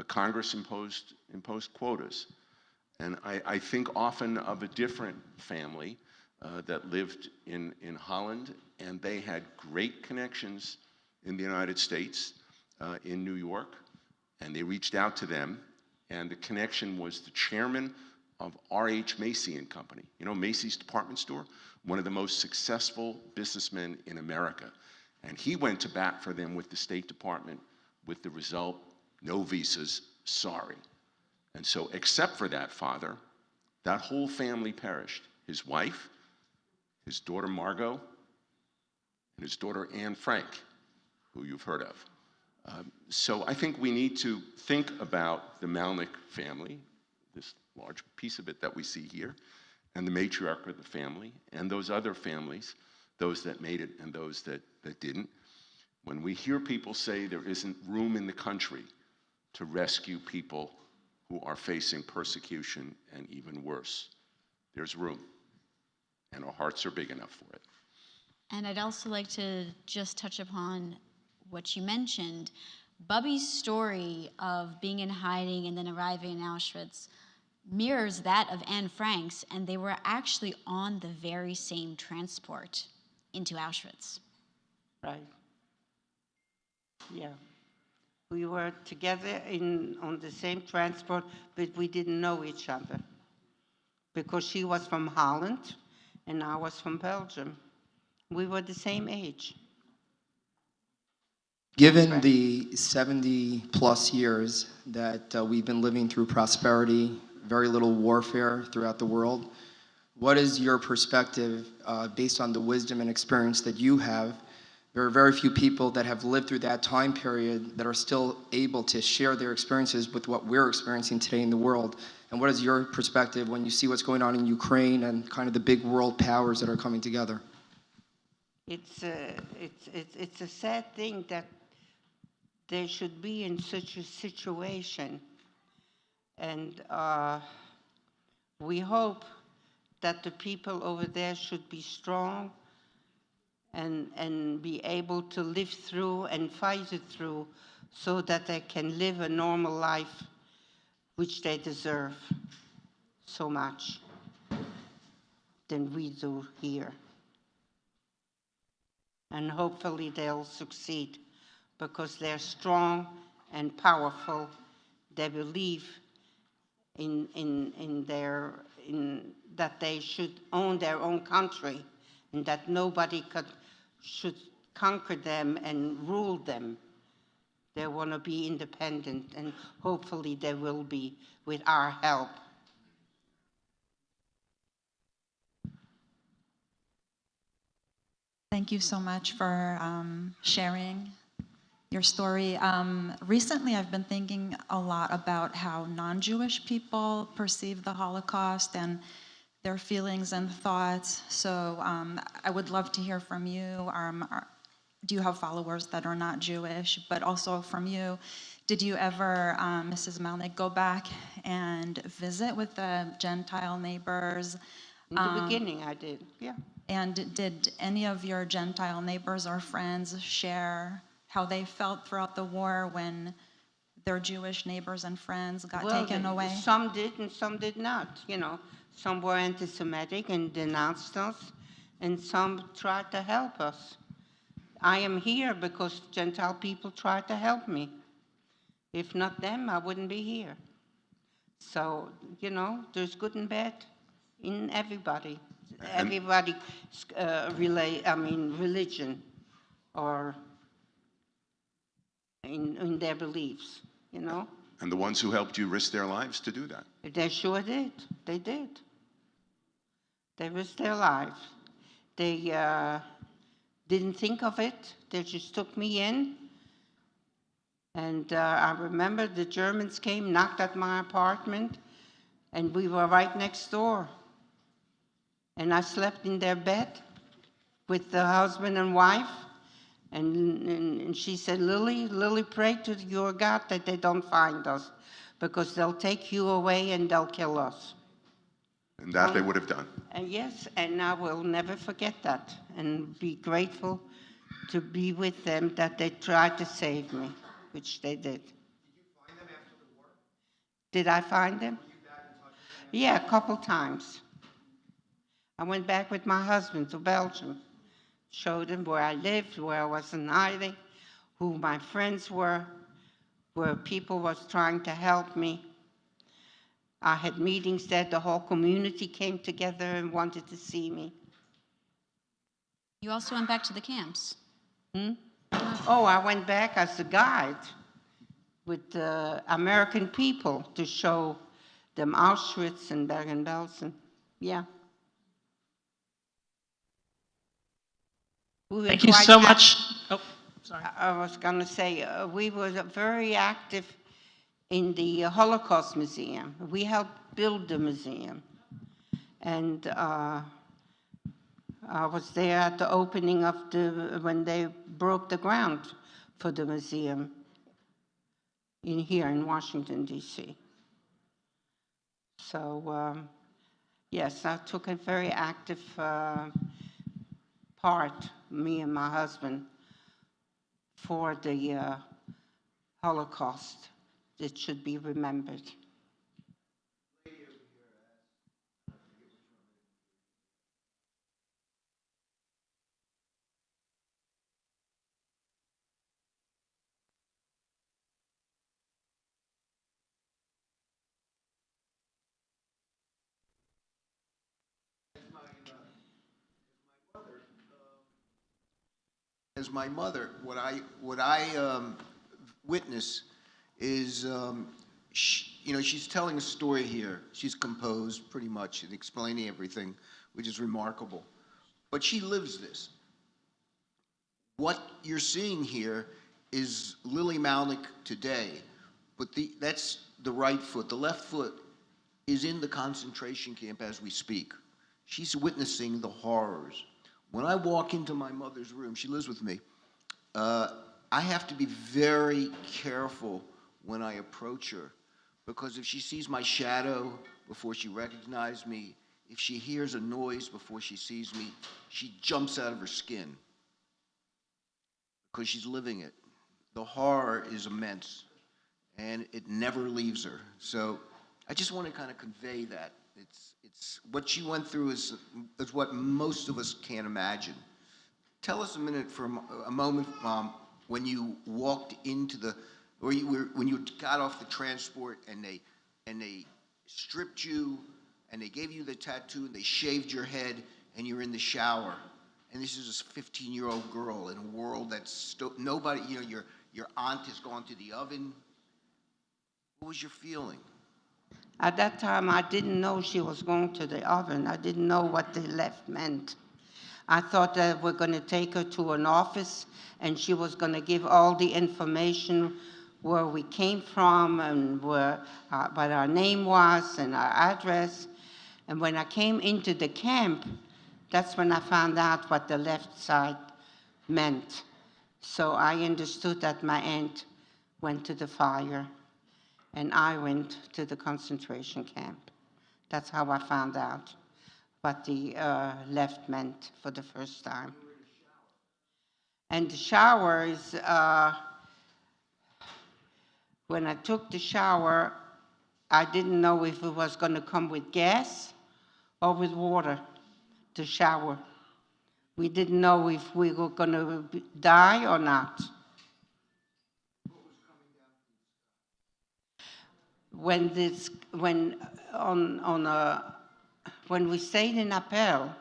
Congress imposed quotas. And I think often of a different family that lived in Holland, and they had great connections in the United States, in New York, and they reached out to them, and the connection was the chairman of R.H. Macy and Company. You know, Macy's department store, one of the most successful businessmen in America. And he went to bat for them with the State Department with the result, no visas, sorry. And so, except for that father, that whole family perished. His wife, his daughter Margot, and his daughter Anne Frank, who you've heard of. So I think we need to think about the Malnick family, this large piece of it that we see here, and the matriarch of the family, and those other families, those that made it and those that didn't. When we hear people say there isn't room in the country to rescue people who are facing persecution and even worse, there's room, and our hearts are big enough for it. And I'd also like to just touch upon what you mentioned. Bubby's story of being in hiding and then arriving in Auschwitz mirrors that of Anne Frank's, and they were actually on the very same transport into Auschwitz. Right. Yeah. We were together on the same transport, but we didn't know each other because she was from Holland and I was from Belgium. We were the same age. Given the 70-plus years that we've been living through prosperity, very little warfare throughout the world, what is your perspective based on the wisdom and experience that you have? There are very few people that have lived through that time period that are still able to share their experiences with what we're experiencing today in the world. And what is your perspective when you see what's going on in Ukraine and kind of the big world powers that are coming together? It's a sad thing that they should be in such a situation. And we hope that the people over there should be strong and be able to live through and fight it through so that they can live a normal life, which they deserve so much than we do here. And hopefully they'll succeed because they're strong and powerful. They believe that they should own their own country and that nobody should conquer them and rule them. They want to be independent, and hopefully they will be with our help. Thank you so much for sharing your story. Recently, I've been thinking a lot about how non-Jewish people perceive the Holocaust and their feelings and thoughts. So I would love to hear from you. Do you have followers that are not Jewish? But also from you, did you ever, Mrs. Melnick, go back and visit with the Gentile neighbors? In the beginning, I did, yeah. And did any of your Gentile neighbors or friends share how they felt throughout the war when their Jewish neighbors and friends got taken away? Some did and some did not, you know. Some were anti-Semitic and denounced us, and some tried to help us. I am here because Gentile people tried to help me. If not them, I wouldn't be here. So, you know, there's good and bad in everybody. Everybody, religion or in their beliefs, you know. And the ones who helped you risk their lives to do that. They sure did. They did. They risked their lives. They didn't think of it. They just took me in. And I remember the Germans came, knocked at my apartment, and we were right next door. And I slept in their bed with the husband and wife. And she said, Lily, pray to your God that they don't find us, because they'll take you away and they'll kill us. And that they would have done. And yes, and I will never forget that and be grateful to be with them that they tried to save me, which they did. Did you find them after the war? Did I find them? Were you back in touch with them? Yeah, a couple times. I went back with my husband to Belgium, showed him where I lived, where I was in hiding, who my friends were, where people was trying to help me. I had meetings there. The whole community came together and wanted to see me. You also went back to the camps. Oh, I went back as a guide with the American people to show them Auschwitz and Bergen-Belsen. Yeah. Thank you so much. Oh, sorry. I was going to say, we were very active in the Holocaust Museum. We helped build the museum. And I was there at the opening of when they broke the ground for the museum here in Washington, D.C. So, yes, I took a very active part, me and my husband, for the Holocaust that should be remembered. As my mother, what I witness is, she's telling a story here. She's composed pretty much and explaining everything, which is remarkable. But she lives this. What you're seeing here is Lily Malnick today, but that's the right foot. The left foot is in the concentration camp as we speak. She's witnessing the horrors. When I walk into my mother's room, she lives with me, I have to be very careful when I approach her, because if she sees my shadow before she recognizes me, if she hears a noise before she sees me, she jumps out of her skin because she's living it. The horror is immense, and it never leaves her. So I just want to kind of convey that. It's what she went through is what most of us can't imagine. Tell us a minute for a moment, when you walked into the, or when you got off the transport and they stripped you and they gave you the tattoo and they shaved your head and you're in the shower. And this is a 15-year-old girl in a world that's nobody, you know, your aunt has gone to the oven. What was your feeling? At that time, I didn't know she was going to the oven. I didn't know what the left meant. I thought that we're going to take her to an office and she was going to give all the information where we came from and where, what our name was and our address. And when I came into the camp, that's when I found out what the left side meant. So I understood that my aunt went to the fire and I went to the concentration camp. That's how I found out what the left meant for the first time. And the shower is, when I took the shower, I didn't know if it was going to come with gas or with water, the shower. We didn't know if we were going to die or not. When we stayed in Appel,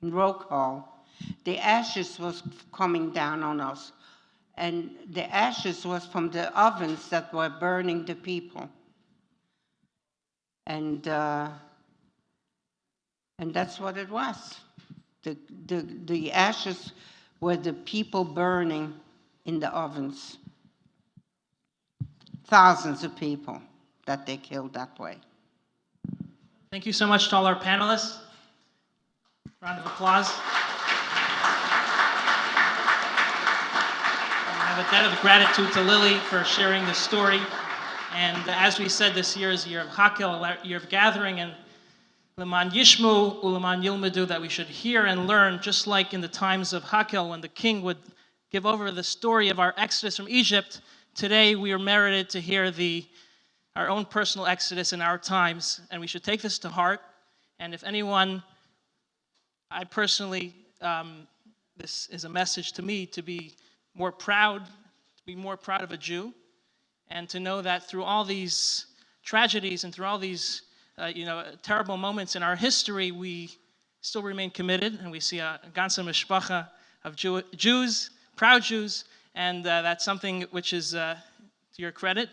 in Roll Call, the ashes was coming down on us. And the ashes was from the ovens that were burning the people. And that's what it was. The ashes were the people burning in the ovens. Thousands of people that they killed that way. Thank you so much to all our panelists. Round of applause. I have a debt of gratitude to Lily for sharing this story. And as we said, this year is a year of Hakel, a year of gathering, and Leman Yishmu, Uleman Yilmedu, that we should hear and learn, just like in the times of Hakel, when the king would give over the story of our exodus from Egypt. Today we are merited to hear our own personal exodus in our times, and we should take this to heart. And if anyone, I personally, this is a message to me to be more proud of a Jew, and to know that through all these tragedies and through all these terrible moments in our history, we still remain committed, and we see a ganze mishpacha of Jews, proud Jews, and that's something which is to your credit,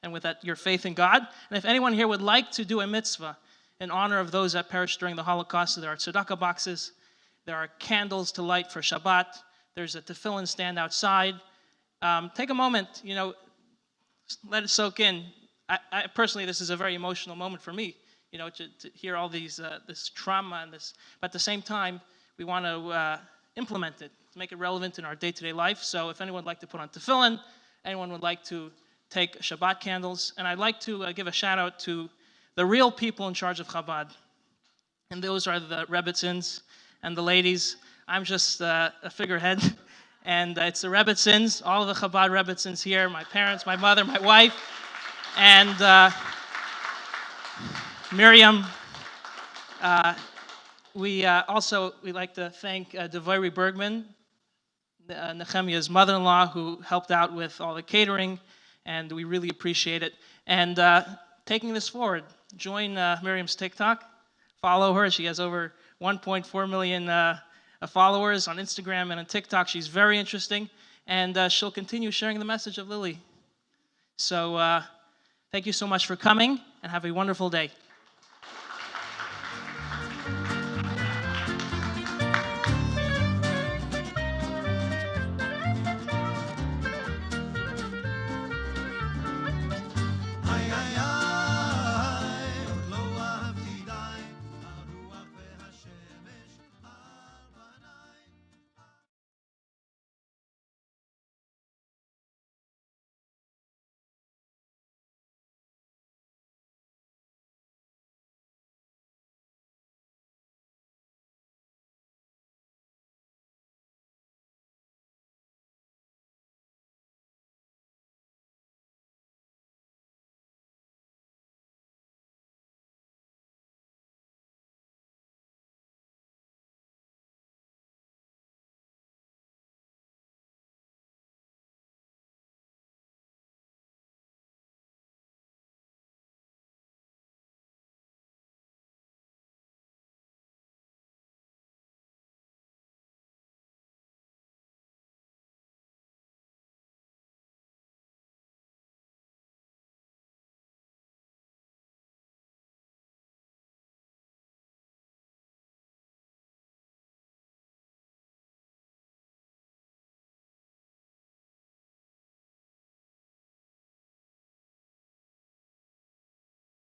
and with that, your faith in God. And if anyone here would like to do a mitzvah in honor of those that perished during the Holocaust, there are tzedakah boxes, there are candles to light for Shabbat, there's a tefillin stand outside. Take a moment, let it soak in. I personally, this is a very emotional moment for me, to hear all these, this trauma and this, but at the same time, we want to implement it, to make it relevant in our day-to-day life. So if anyone would like to put on tefillin, anyone would like to take Shabbat candles, and I'd like to give a shout out to the real people in charge of Chabad, and those are the Rebbitzins and the ladies. I'm just a figurehead, and it's the Rebbitzins, all of the Chabad Rebbitzins here, my parents, my mother, my wife, and Miriam. We like to thank Devory Bergman, Nehemiah's mother-in-law, who helped out with all the catering, and we really appreciate it. And taking this forward, join Miriam's TikTok, follow her. She has over 1.4 million followers on Instagram and on TikTok. She's very interesting, and she'll continue sharing the message of Lily. So thank you so much for coming, and have a wonderful day.